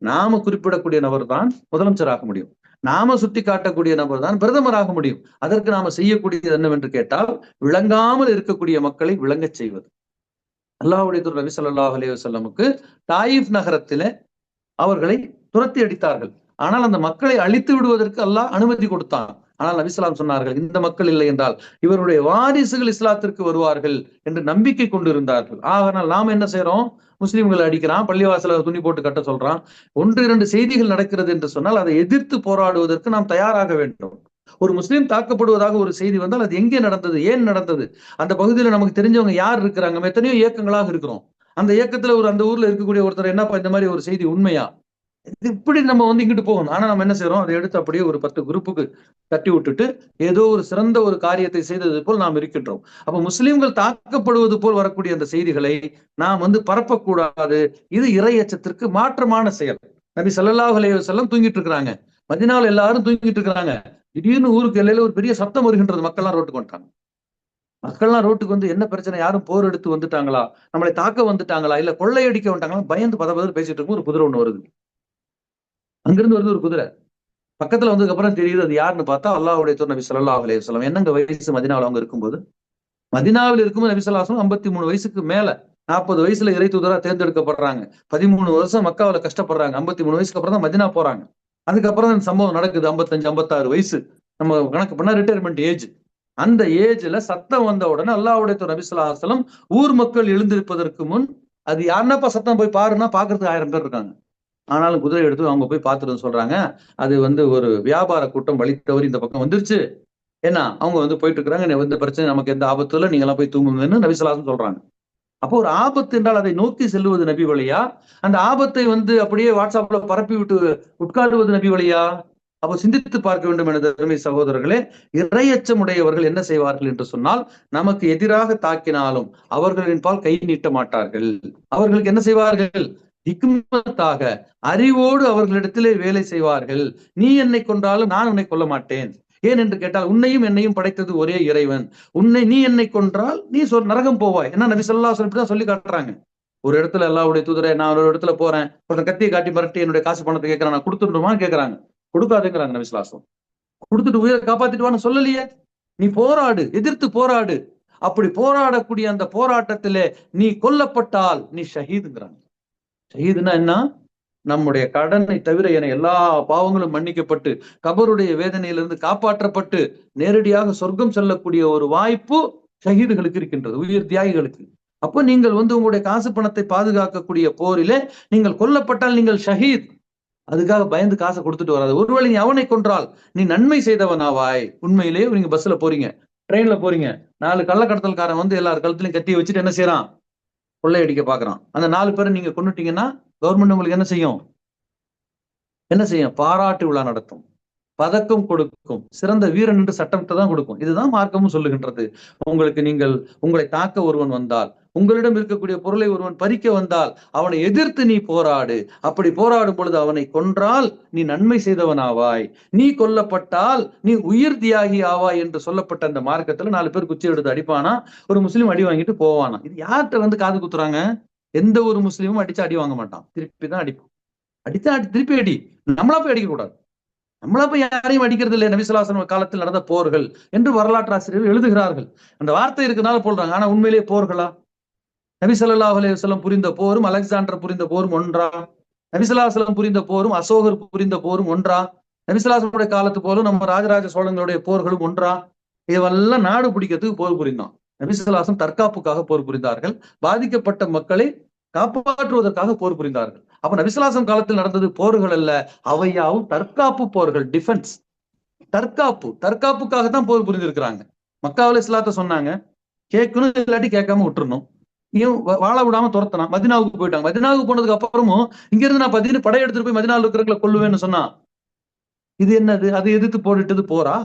நாம குறிப்பிடக்கூடிய நபர் தான் முதலமைச்சராக முடியும். நாம சுட்டி காட்டக்கூடிய நபர் தான் பிரதமராக முடியும். அதற்கு நாம செய்யக்கூடியது என்னவென்று கேட்டால், விளங்காமல் இருக்கக்கூடிய மக்களை விளங்கச் செய்வது. அல்லாஹ்வுடைய தூதர் நபி ஸல்லல்லாஹு அலைஹி வஸல்லமுக்கு தாயிஃப் நகரத்திலே அவர்களை துரத்தி அடித்தார்கள். ஆனால் அந்த மக்களை அழித்து விடுவதற்கு அல்லாஹ் அனுமதி கொடுத்தான். ஆனால் நபி ஸல்லல்லாஹு சொன்னார்கள், இந்த மக்கள் இல்லை என்றால் இவருடைய வாரிசுகள் இஸ்லாத்திற்கு வருவார்கள் என்று நம்பிக்கை கொண்டிருந்தார்கள். ஆனால் நாம் என்ன செய்யறோம்? முஸ்லிம்களை அடிக்கிறான், பள்ளிவாசல துணி போட்டு கட்ட சொல்றான். 1-2 செய்திகள் நடக்கிறது என்று சொன்னால் அதை எதிர்த்து போராடுவதற்கு நாம் தயாராக வேண்டும். ஒரு முஸ்லீம் தாக்கப்படுவதாக ஒரு செய்தி வந்தால் அது எங்கே நடந்தது, ஏன் நடந்தது, அந்த பகுதியில் நமக்கு தெரிஞ்சவங்க யார் இருக்கிறாங்க, எத்தனையோ இயக்கங்களாக இருக்கிறோம். அந்த இயக்கத்துல அந்த ஊர்ல இருக்கக்கூடிய ஒருத்தர் என்னப்பா இந்த மாதிரி ஒரு செய்தி உண்மையா, இப்படி நம்ம வந்து இங்கிட்டு போகணும். ஆனா நம்ம என்ன செய்யறோம்? அதை எடுத்து அப்படியே ஒரு 10 குரூப்புக்கு தட்டி விட்டுட்டு ஏதோ ஒரு சிறந்த ஒரு காரியத்தை செய்தது போல் நாம் இருக்கின்றோம். அப்ப முஸ்லிம்கள் தாக்கப்படுவது போல் வரக்கூடிய அந்த செய்திகளை நாம் வந்து பரப்பக்கூடாது. இது இறை அச்சத்திற்கு மாற்றமான செயல். நபி ஸல்லல்லாஹு அலைஹி வஸல்லம் தூங்கிட்டு இருக்கிறாங்க, மதீனாவுல எல்லாரும் தூங்கிட்டு இருக்கிறாங்க. திடீர்னு ஊருக்கு எல்லையில ஒரு பெரிய சத்தம் வருகின்றது. மக்கள்லாம் ரோட்டுக்கு வந்துட்டாங்க. மக்கள்லாம் ரோட்டுக்கு வந்து என்ன பிரச்சனை, யாரும் போர் எடுத்து வந்துட்டாங்களா, நம்மளை தாக்க வந்துட்டாங்களா, இல்ல கொள்ளையடிக்க வந்துட்டாங்களா, பயந்து பதபத பேசிட்டு இருக்கும். ஒரு குதிரை ஒண்ணு வருது, அங்கிருந்து வருது ஒரு குதிரை. பக்கத்துல வந்ததுக்கு அப்புறம் தெரியுது அது யாருன்னு பார்த்தா அல்லாஹ்வுடைய தூதர் நபி ஸல்லல்லாஹு அலைஹி வஸல்லம். என்னங்க வயசு மதீனாவுல அவங்க இருக்கும்போது? மதீனாவில் இருக்கும்போது நபி ஸல்லல்லாஹு அலைஹி வஸல்லம் 53 வயசுக்கு மேல, 40 வயசுல இறை தூதரா தேர்ந்தெடுக்கப்படுறாங்க. 13 வருஷம் மக்காவுல கஷ்டப்படுறாங்க. 53 வயசுக்கு அப்புறம் தான் மதீனா போறாங்க. அதுக்கப்புறம் தான் சம்பவம் நடக்குது. 55, 56 வயசு நம்ம கணக்கு பண்ணா ரிட்டையர்மெண்ட் ஏஜ். அந்த ஏஜ்ல சத்தம் வந்த உடனே அல்லாஹ்வுடைய தூதர் நபி ஸல்லல்லாஹு அலைஹி வஸல்லம் ஊர் மக்கள் எழுந்திருப்பதற்கு முன், அது யாருன்னாப்பா சத்தம் போய் பாருன்னா பாக்குறதுக்கு 1000 பேர் இருக்காங்க. ஆனாலும் குதிரை எடுத்து அவங்க போய் பார்த்துட்டு சொல்றாங்க, அது வந்து ஒரு வியாபார கூட்டம் வழி தவறி இந்த பக்கம் வந்துருச்சு. ஏன்னா அவங்க வந்து போயிட்டு இருக்கிறாங்க, எந்த பிரச்சனை, நமக்கு எந்த ஆபத்து இல்லை, நீங்க எல்லாம் போய் தூங்குங்கன்னு நபி ஸல்லல்லாஹு அலைஹி வஸல்லம் சொல்றாங்க. அப்போ ஒரு ஆபத்து என்றால் அதை நோக்கி செல்வது நபி வழியா, அந்த ஆபத்தை வந்து அப்படியே வாட்ஸ்அப்ல பரப்பி விட்டு உட்காருவது நபி வழியா? அப்போ சிந்தித்து பார்க்க வேண்டும் எனது அருமை சகோதரர்களே. இறையச்சம் உடையவர்கள் என்ன செய்வார்கள் என்று சொன்னால், நமக்கு எதிராக தாக்கினாலும் அவர்களின் பால் கை நீட்ட மாட்டார்கள். அவர்களுக்கு என்ன செய்வார்கள்? ஹிக்மத்தாக, அறிவோடு அவர்களிடத்திலே வேலை செய்வார்கள். நீ என்னை கொன்றாலும் நான் உன்னை கொல்ல மாட்டேன். ஏன் என்று கேட்டால், உன்னையும் என்னையும் படைத்தது ஒரே இறைவன். நீ என்னை கொன்றால் நீ நரகம் போவாய். என்ன நபி ஸல்லல்லாஹு அலைஹி வஸல்லம் சொல்லி காட்டுறாங்க. ஒரு இடத்துல அல்லாஹ்வுடைய தூதரே, நான் ஒரு இடத்துல போறேன், ஒருத்தன் கத்தியை காட்டி மிரட்டி என்னுடைய காசு பணத்தை கேட்கறான், நான் கொடுத்துட்டுமான்னு கேட்கறாங்க. கொடுக்காதுங்கிறாங்க நபி ஸல்லல்லாஹு அலைஹி வஸல்லம். கொடுத்துட்டு உயிரை காப்பாத்திட்டுவான்னு சொல்லலையே. நீ போராடு, எதிர்த்து போராடு. அப்படி போராடக்கூடிய அந்த போராட்டத்திலே நீ கொல்லப்பட்டால் நீ ஷஹீதுங்கிறாங்க. ஷஹீதுன்னா என்ன? நம்முடைய கடனை தவிர என எல்லா பாவங்களும் மன்னிக்கப்பட்டு கபருடைய வேதனையிலிருந்து காப்பாற்றப்பட்டு நேரடியாக சொர்க்கம் செல்லக்கூடிய ஒரு வாய்ப்பு ஷஹீதுகளுக்கு இருக்கின்றது, உயிர் தியாகிகளுக்கு. அப்ப நீங்கள் வந்து உங்களுடைய காசு பணத்தை பாதுகாக்கக்கூடிய போரிலே நீங்கள் கொல்லப்பட்டால் நீங்கள் ஷஹீத். அதுக்காக பயந்து காசை கொடுத்துட்டு வராது. ஒருவேளை நீ அவனை கொன்றால் நீ நன்மை செய்தவனாவாய். உண்மையிலேயே நீங்க பஸ்ல போறீங்க, ட்ரெயின்ல போறீங்க, 4 கள்ளக்கடத்தல்காரன் வந்து எல்லார் கழுத்துலையும் கத்தியை வச்சுட்டு என்ன செய்யறான்? கொள்ளையடிக்க பாக்குறான். அந்த 4 பேரை நீங்க கொன்னுட்டீங்கன்னா கவர்மெண்ட் உங்களுக்கு என்ன செய்யும்? பாராட்டு விழா நடத்தும், பதக்கம் கொடுக்கும், சிறந்த வீரன் என்று சட்டத்தை தான் கொடுக்கும். இதுதான் மார்க்கமும் சொல்லுகின்றது. உங்களை தாக்க ஒருவன் வந்தால், உங்களிடம் இருக்கக்கூடிய பொருளை ஒருவன் பறிக்க வந்தால் அவனை எதிர்த்து நீ போராடு. அப்படி போராடும் பொழுது அவனை கொன்றால் நீ நன்மை செய்தவன் ஆவாய், நீ கொல்லப்பட்டால் நீ உயிர் தியாகி ஆவாய் என்று சொல்லப்பட்ட அந்த மார்க்கத்துல 4 பேர் குச்சி எடுத்து அடிப்பானா, ஒரு முஸ்லீம் அடி வாங்கிட்டு போவானா. இது யார்கிட்ட வந்து காது குத்துறாங்க? எந்த ஒரு முஸ்லீமும் அடிச்சா அடி வாங்க மாட்டான், திருப்பி தான் அடிப்பான். அடித்தா திருப்பி அடி. நம்மளா போய் அடிக்க கூடாது. நம்மளா போய் யாரையும் அடிக்கிறது இல்லை. நபி ஸல்லல்லாஹு அலைஹி வஸல்லம் காலத்தில் நடந்த போர்கள் என்று வரலாற்று ஆசிரியர்கள் எழுதுகிறார்கள். அந்த வார்த்தை இருக்கிறதுனால போடுறாங்க. ஆனா உண்மையிலேயே போர்களா? நபி ஸல்லல்லாஹு அலைஹி வஸல்லம் புரிந்த போரும் அலெக்சாண்டர் புரிந்த போரும் ஒன்றா? நபி ஸல்லல்லாஹு அலைஹி வஸல்லம் புரிந்த போரும் அசோகர் புரிந்த போரும் ஒன்றா? நபி ஸல்லல்லாஹு அலைஹி வஸல்லம் காலத்து போலும் நம்ம ராஜராஜ சோழங்களுடைய போர்களும் ஒன்றா? இதெல்லாம் நாடு பிடிக்கிறதுக்கு போர் புரிந்தான். நபி ஸல்லல்லாஹு அலைஹி வஸல்லம் தற்காப்புக்காக போர் புரிந்தார்கள். பாதிக்கப்பட்ட மக்களை காப்பாற்றுவதற்காக போர் புரிந்தார்கள். அப்ப நபி ஸல்லல்லாஹு அலைஹி வஸல்லம் காலத்தில் நடந்தது போர்கள் அல்ல, அவையாவும் தற்காப்பு போர்கள், டிஃபென்ஸ். தற்காப்புக்காக தான் போர் புரிந்திருக்கிறாங்க. மக்காவுல இஸ்லாத்தை சொன்னாங்க, கேட்கணும், இல்லாட்டி கேட்காம விட்டுறணும். ஏன் வாழ விடாம துரத்தினான். மதினாவுக்கு போயிட்டாங்க. மதினாவுக்கு போனதுக்கு அப்புறமும் இங்க இருந்து நான் பதினு படையெடுத்துட்டு போய் மதினாவில் இருக்கிறவங்களை கொல்லுவேன்னு சொன்னா இது என்னது? அதை எதிர்த்து போரிட்டது போரா?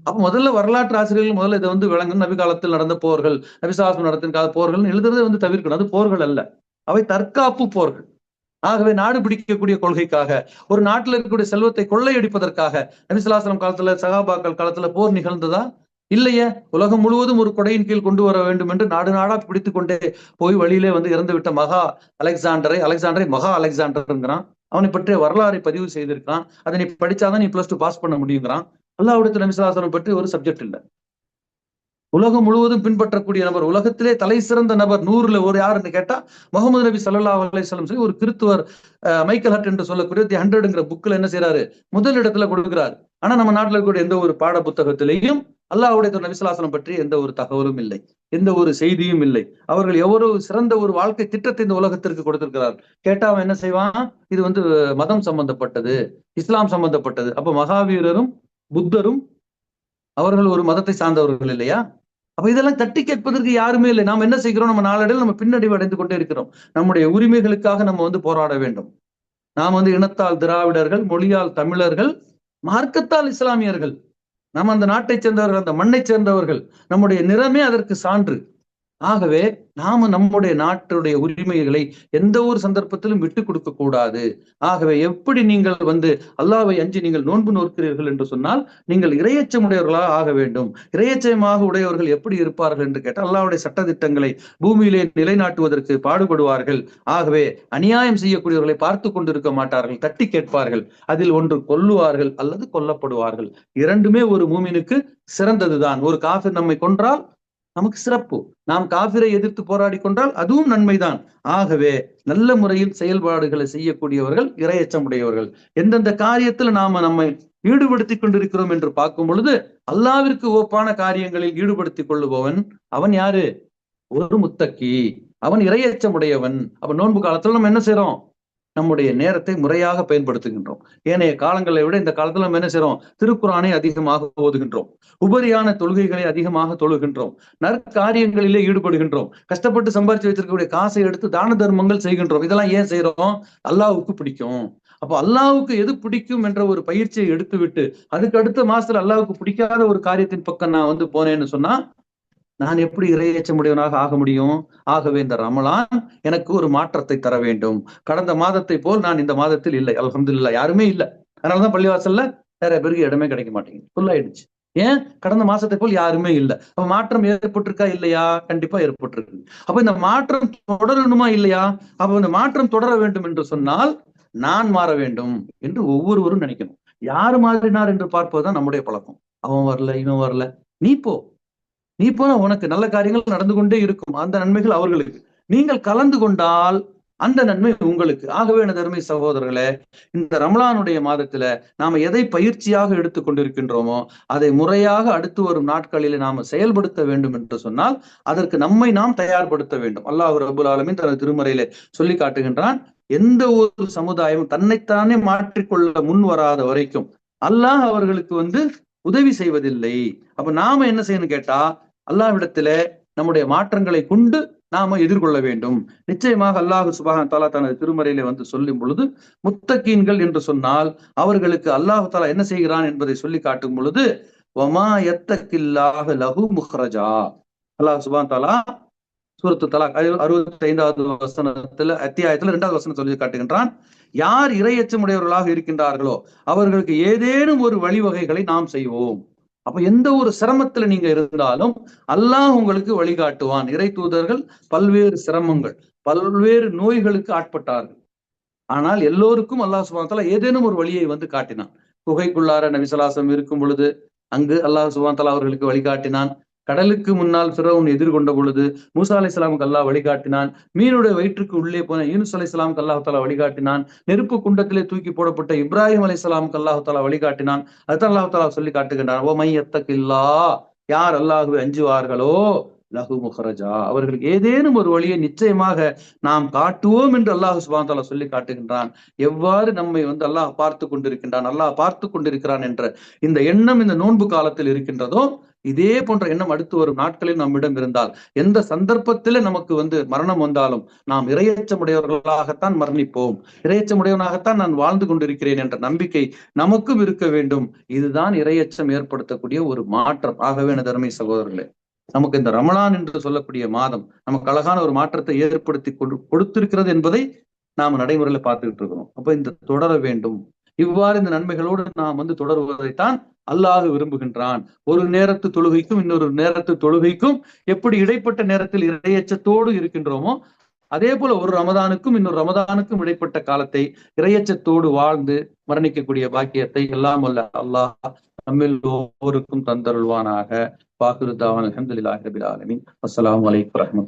அப்ப முதல்ல வரலாற்று ஆசிரியர்கள் முதல்ல இதை வந்து விளங்கணும். நபி காலத்தில் நடந்த போர்கள், நபிசாசம் நடத்தின போர்கள் எழுதுறதை வந்து தவிர்க்கணும். அது போர்கள் அல்ல, அவை தற்காப்பு போர்கள். ஆகவே நாடு பிடிக்கக்கூடிய கொள்கைக்காக, ஒரு நாட்டில் இருக்கக்கூடிய செல்வத்தை கொள்ளையடிப்பதற்காக நபிசுல்லாசலம் காலத்துல, சகாபாக்கள் காலத்துல போர் நிகழ்ந்ததா? இல்லையே. உலகம் முழுவதும் ஒரு கொடையின் கீழ் கொண்டு வர வேண்டும் என்று நாடு நாடா பிடித்துக் கொண்டே போய் வழியிலே வந்து இறந்து விட்ட அலெக்சாண்டரை மகா அலெக்சாண்டர்ங்கிறான். அவனை பற்றிய வரலாறை பதிவு செய்திருக்கான். அதை நீ படிச்சாதான் நீ +2 பாஸ் பண்ண முடியுங்கிறான். அல்லாஹ்வுடைய நபிசுல்லாசலம் பற்றி ஒரு சப்ஜெக்ட் இல்லை. உலகம் முழுவதும் பின்பற்றக்கூடிய நபர், உலகத்திலே தலை சிறந்த நபர் 100ல ஒரு யாருன்னு கேட்டா முகமது நபி ஸல்லல்லாஹு அலைஹி வஸல்லம் சொல்லி ஒரு கிறிஸ்துவர் மைக்கேல் ஹர்ட் என்று சொல்லக்கூடிய தி 100ங்கிற புக்ல என்ன செய்யறாரு? முதல் இடத்துல கொடுக்கிறார். ஆனா நம்ம நாட்டில் இருக்கக்கூடிய எந்த ஒரு பாட புத்தகத்திலையும் அல்லாஹ்வுடைய நபி ஸல்லல்லாஹு அலைஹி வஸல்லம் பற்றி எந்த ஒரு தகவலும் இல்லை, எந்த ஒரு செய்தியும் இல்லை. அவர்கள் எவ்வளவு சிறந்த ஒரு வாழ்க்கை திட்டத்தை இந்த உலகத்திற்கு கொடுத்திருக்கிறார். கேட்டா அவன் என்ன செய்வான்? இது வந்து மதம் சம்பந்தப்பட்டது, இஸ்லாம் சம்பந்தப்பட்டது. அப்ப மகாவீரரும் புத்தரும் அவர்கள் ஒரு மதத்தை சார்ந்தவர்கள் இல்லையா? அப்ப இதெல்லாம் தட்டி கேட்பதற்கு யாருமே இல்லை. நாம் என்ன செய்கிறோம்? நம்ம நாளடைவில் நம்ம பின்னடைவு அடைந்து கொண்டே இருக்கிறோம். நம்முடைய உரிமைகளுக்காக நம்ம வந்து போராட வேண்டும். நாம் வந்து இனத்தால் திராவிடர்கள், மொழியால் தமிழர்கள், மார்க்கத்தால் இஸ்லாமியர்கள். நம்ம அந்த நாட்டை சேர்ந்தவர்கள், அந்த மண்ணை சேர்ந்தவர்கள். நம்முடைய நிறமே அதற்கு சான்று. ஆகவே நாம நம்முடைய நாட்டுடைய உரிமைகளை எந்த ஒரு சந்தர்ப்பத்திலும் விட்டு கொடுக்க கூடாது. ஆகவே எப்படி நீங்கள் வந்து அல்லாஹ்வை அஞ்சி நீங்கள் நோன்பு நோக்கிறீர்கள் என்று சொன்னால் நீங்கள் இரையச்சம் உடையவர்களாக ஆக வேண்டும். இரையச்சமாக உடையவர்கள் எப்படி இருப்பார்கள் என்று கேட்டால் அல்லாஹ்வுடைய சட்டதிட்டங்களை பூமியிலே நிலைநாட்டுவதற்கு பாடுபடுவார்கள். ஆகவே அநியாயம் செய்யக்கூடியவர்களை பார்த்து கொண்டிருக்க மாட்டார்கள், தட்டி கேட்பார்கள். அதில் ஒன்று கொல்லுவார்கள் அல்லது கொல்லப்படுவார்கள். இரண்டுமே ஒரு மூமினுக்கு சிறந்ததுதான். ஒரு காஃபிர் நம்மை கொன்றால் நமக்கு சிறப்பு, நாம் காஃபிரை எதிர்த்து போராடி கொண்டால் அதுவும் நன்மைதான். ஆகவே நல்ல முறையில் செயல்பாடுகளை செய்யக்கூடியவர்கள் இரையச்சம் உடையவர்கள். எந்தெந்த காரியத்தில் நாம நம்மை ஈடுபடுத்திக் கொண்டிருக்கிறோம் என்று பார்க்கும் பொழுது அல்லாவிற்கு ஒப்பான காரியங்களில் ஈடுபடுத்திக் கொள்ளுபவன் அவன் யாரு? ஒரு முத்தக்கி, அவன் இரையச்சம் உடையவன். அப்ப நோன்பு காலத்துல நம்ம என்ன செய்யறோம்? நம்முடைய நேரத்தை முறையாக பயன்படுத்துகின்றோம். ஏனைய காலங்களை விட இந்த காலத்துல நம்ம என்ன செய்யறோம்? திருக்குரானை அதிகமாக ஓதுகின்றோம், உபரியான தொழுகைகளை அதிகமாக தொழுகின்றோம், நற்காரியங்களிலே ஈடுபடுகின்றோம், கஷ்டப்பட்டு சம்பாதிச்சு வச்சிருக்கக்கூடிய காசை எடுத்து தான தர்மங்கள் செய்கின்றோம். இதெல்லாம் ஏன் செய்யறோம்? அல்லாஹ்வுக்கு பிடிக்கும். அப்ப அல்லாஹ்வுக்கு எது பிடிக்கும் என்ற ஒரு பயிற்சியை எடுத்து விட்டு அதுக்கு அடுத்த மாசத்துல அல்லாஹ்வுக்கு பிடிக்காத ஒரு காரியத்தின் பக்கம் நான் வந்து போனேன்னு சொன்னா நான் எப்படி இரையச்சமுடையவனாக ஆக முடியும்? ஆகவே இந்த ரமலான் எனக்கு ஒரு மாற்றத்தை தர வேண்டும். கடந்த மாதத்தை போல் நான் இந்த மாதத்தில் இல்லை. அல்ஹம்துலில்லாஹ் யாருமே இல்லை. அதனாலதான் பள்ளிவாசல்ல நிறைய பேருக்கு இடமே கிடைக்க மாட்டேங்குது, ஃபுல் ஆயிடுச்சு. ஏன்? கடந்த மாசத்தை போல் யாருமே இல்லை. அப்ப மாற்றம் ஏற்பட்டிருக்கா இல்லையா? கண்டிப்பா ஏற்பட்டிருக்கு. அப்ப இந்த மாற்றம் தொடரணுமா இல்லையா? அப்ப இந்த மாற்றம் தொடர வேண்டும் என்று சொன்னால் நான் மாற வேண்டும் என்று ஒவ்வொருவரும் நினைக்கணும். யாரு மாறினார் என்று பார்ப்பதுதான் நம்முடைய பழக்கம். அவன் வரல, இவன் வரல, நீ போ, நீ போனா உனக்கு நல்ல காரியங்கள் நடந்து கொண்டே இருக்கும். அந்த நன்மைகள் அவர்களுக்கு, நீங்கள் கலந்து கொண்டால் அந்த நன்மை உங்களுக்கு. ஆகவே எனது அருமை சகோதரர்களே, இந்த ரமலானுடைய மாதத்துல நாம எதை பயிற்சியாக எடுத்துக் கொண்டிருக்கின்றோமோ அதை முறையாக அடுத்து வரும் நாட்களில் நாம செயல்படுத்த வேண்டும் என்று சொன்னால் அதற்கு நம்மை நாம் தயார்படுத்த வேண்டும். அல்லாஹ் ரப்பல் ஆலமீன் தனது திருமறையிலே சொல்லி காட்டுகின்றான், எந்த ஒரு சமுதாயமும் தன்னைத்தானே மாற்றிக்கொள்ள முன் வராத வரைக்கும் அல்லாஹ் அவர்களுக்கு வந்து உதவி செய்வதில்லை. அப்ப நாம என்ன செய்யணும் கேட்டா, அல்லாஹ்விடத்திலே நம்முடைய மாற்றங்களை கொண்டு நாம எதிர்கொள்ள வேண்டும். நிச்சயமாக அல்லாஹ் சுப்ஹானஹு தஆலா தனது திருமறையிலே வந்து சொல்லும் பொழுது முத்தகீன்கள் என்று சொன்னால் அவர்களுக்கு அல்லாஹ் தஆலா என்ன செய்கிறான் என்பதை சொல்லி காட்டும் பொழுது வமா யத்தகில்லாஹ லஹு முஹ்ரஜா. அல்லாஹ் சுப்ஹானஹு தஆலா சூரத்து தலாக் 65வது வசனத்துல அத்தியாயத்துல 2வது வசனம் சொல்லி காட்டுகின்றான், யார் இரையச்சம் உடையவர்களாக இருக்கின்றார்களோ அவர்களுக்கு ஏதேனும் ஒரு வழிவகைகளை நாம் செய்வோம். அப்ப எந்த ஒரு சிரமத்துல நீங்க இருந்தாலும் அல்லாஹ் உங்களுக்கு வழிகாட்டுவான். இறை தூதர்கள் பல்வேறு சிரமங்கள், பல்வேறு நோய்களுக்கு ஆட்பட்டார்கள். ஆனால் எல்லோருக்கும் அல்லாஹ் சுப்ஹானஹு வ தஆலா ஏதேனும் ஒரு வழியை வந்து காட்டினான். குகைக்குள்ளார நபி ஸல்லல்லாஹு அலைஹி வஸல்லம் இருக்கும் பொழுது அங்கு அல்லாஹ் சுப்ஹானஹு வ தஆலா அவர்களுக்கு வழிகாட்டினான். கடலுக்கு முன்னால் ஃபிரௌன் எதிர்கொண்ட பொழுது மூசா அலைஹிஸ்ஸலாமுக்கு அல்லாஹ் வழிகாட்டினான். மீனுடைய வயிற்றுக்கு உள்ளே போன யூனுஸ் அலைஹிஸ்ஸலாமுக்கு அல்லாஹ் தஆலா வழிகாட்டினான். நெருப்பு குண்டத்திலே தூக்கி போடப்பட்ட இப்ராஹிம் அலைஹிஸ்ஸலாமுக்கு அல்லாஹ் தஆலா வழிகாட்டினான். அதுதான் அல்லாஹ் தஆலா சொல்லி காட்டுகின்றான், ஓ மை யத்தகில்லாஹ், யார் அல்லாஹ்வை அஞ்சுவார்களோ லஹு முஹரஜா, அவர்களுக்கு ஏதேனும் ஒரு வழியை நிச்சயமாக நாம் காட்டுவோம் என்று அல்லாஹ் சுப்ஹானஹு வ தஆலா சொல்லி காட்டுகின்றான். எவ்வாறு நம்மை அல்லாஹ் பார்த்து கொண்டிருக்கின்றான், அல்லாஹ் பார்த்து கொண்டிருக்கிறான் என்ற இந்த எண்ணம் இந்த நோன்பு காலத்தில் இருக்கின்றதோ, இதே போன்ற எண்ணம் அடுத்து வரும் நாட்களில் நம்மிடம் இருந்தால், எந்த சந்தர்ப்பத்தில் நமக்கு மரணம் வந்தாலும் நாம் இரையச்சமுடையவர்களாகத்தான் மரணிப்போம், இரையச்சமுடையவனாகத்தான் நான் வாழ்ந்து கொண்டிருக்கிறேன் என்ற நம்பிக்கை நமக்கும் இருக்க வேண்டும். இதுதான் இரையச்சம் ஏற்படுத்தக்கூடிய ஒரு மாற்றம். ஆகவே எனது அருமை சகோதரர்களே, நமக்கு இந்த ரமலான் என்று சொல்லக்கூடிய மாதம் நமக்கு அழகான ஒரு மாற்றத்தை ஏற்படுத்தி கொடுத்திருக்கிறது என்பதை நாம் நடைமுறையில பார்த்துக்கிட்டு இருக்கிறோம். அப்ப இந்த தொடர வேண்டும். இவ்வாறு இந்த நன்மைகளோடு நாம் தொடருவதைத்தான் அல்லாஹ் விரும்புகின்றான். ஒரு நேரத்து தொழுகைக்கும் இன்னொரு நேரத்து தொழுகைக்கும் எப்படி இடைப்பட்ட நேரத்தில் இரையச்சத்தோடு இருக்கின்றோமோ, அதே போல ஒரு ரமதானுக்கும் இன்னொரு ரமதானுக்கும் இடைப்பட்ட காலத்தை இரையச்சத்தோடு வாழ்ந்து மரணிக்கக்கூடிய பாக்கியத்தை எல்லாம் வல்ல அல்லாஹ் நம்மில் ஒவ்வொருக்கும் தந்தருள்வானாக. வாக்குறு தாவான் அல்ஹம்துலில்லாஹி ரப்பில் ஆலமீன். அஸ்ஸலாமு அலைக்கும் வரஹ்மத்துல்லாஹி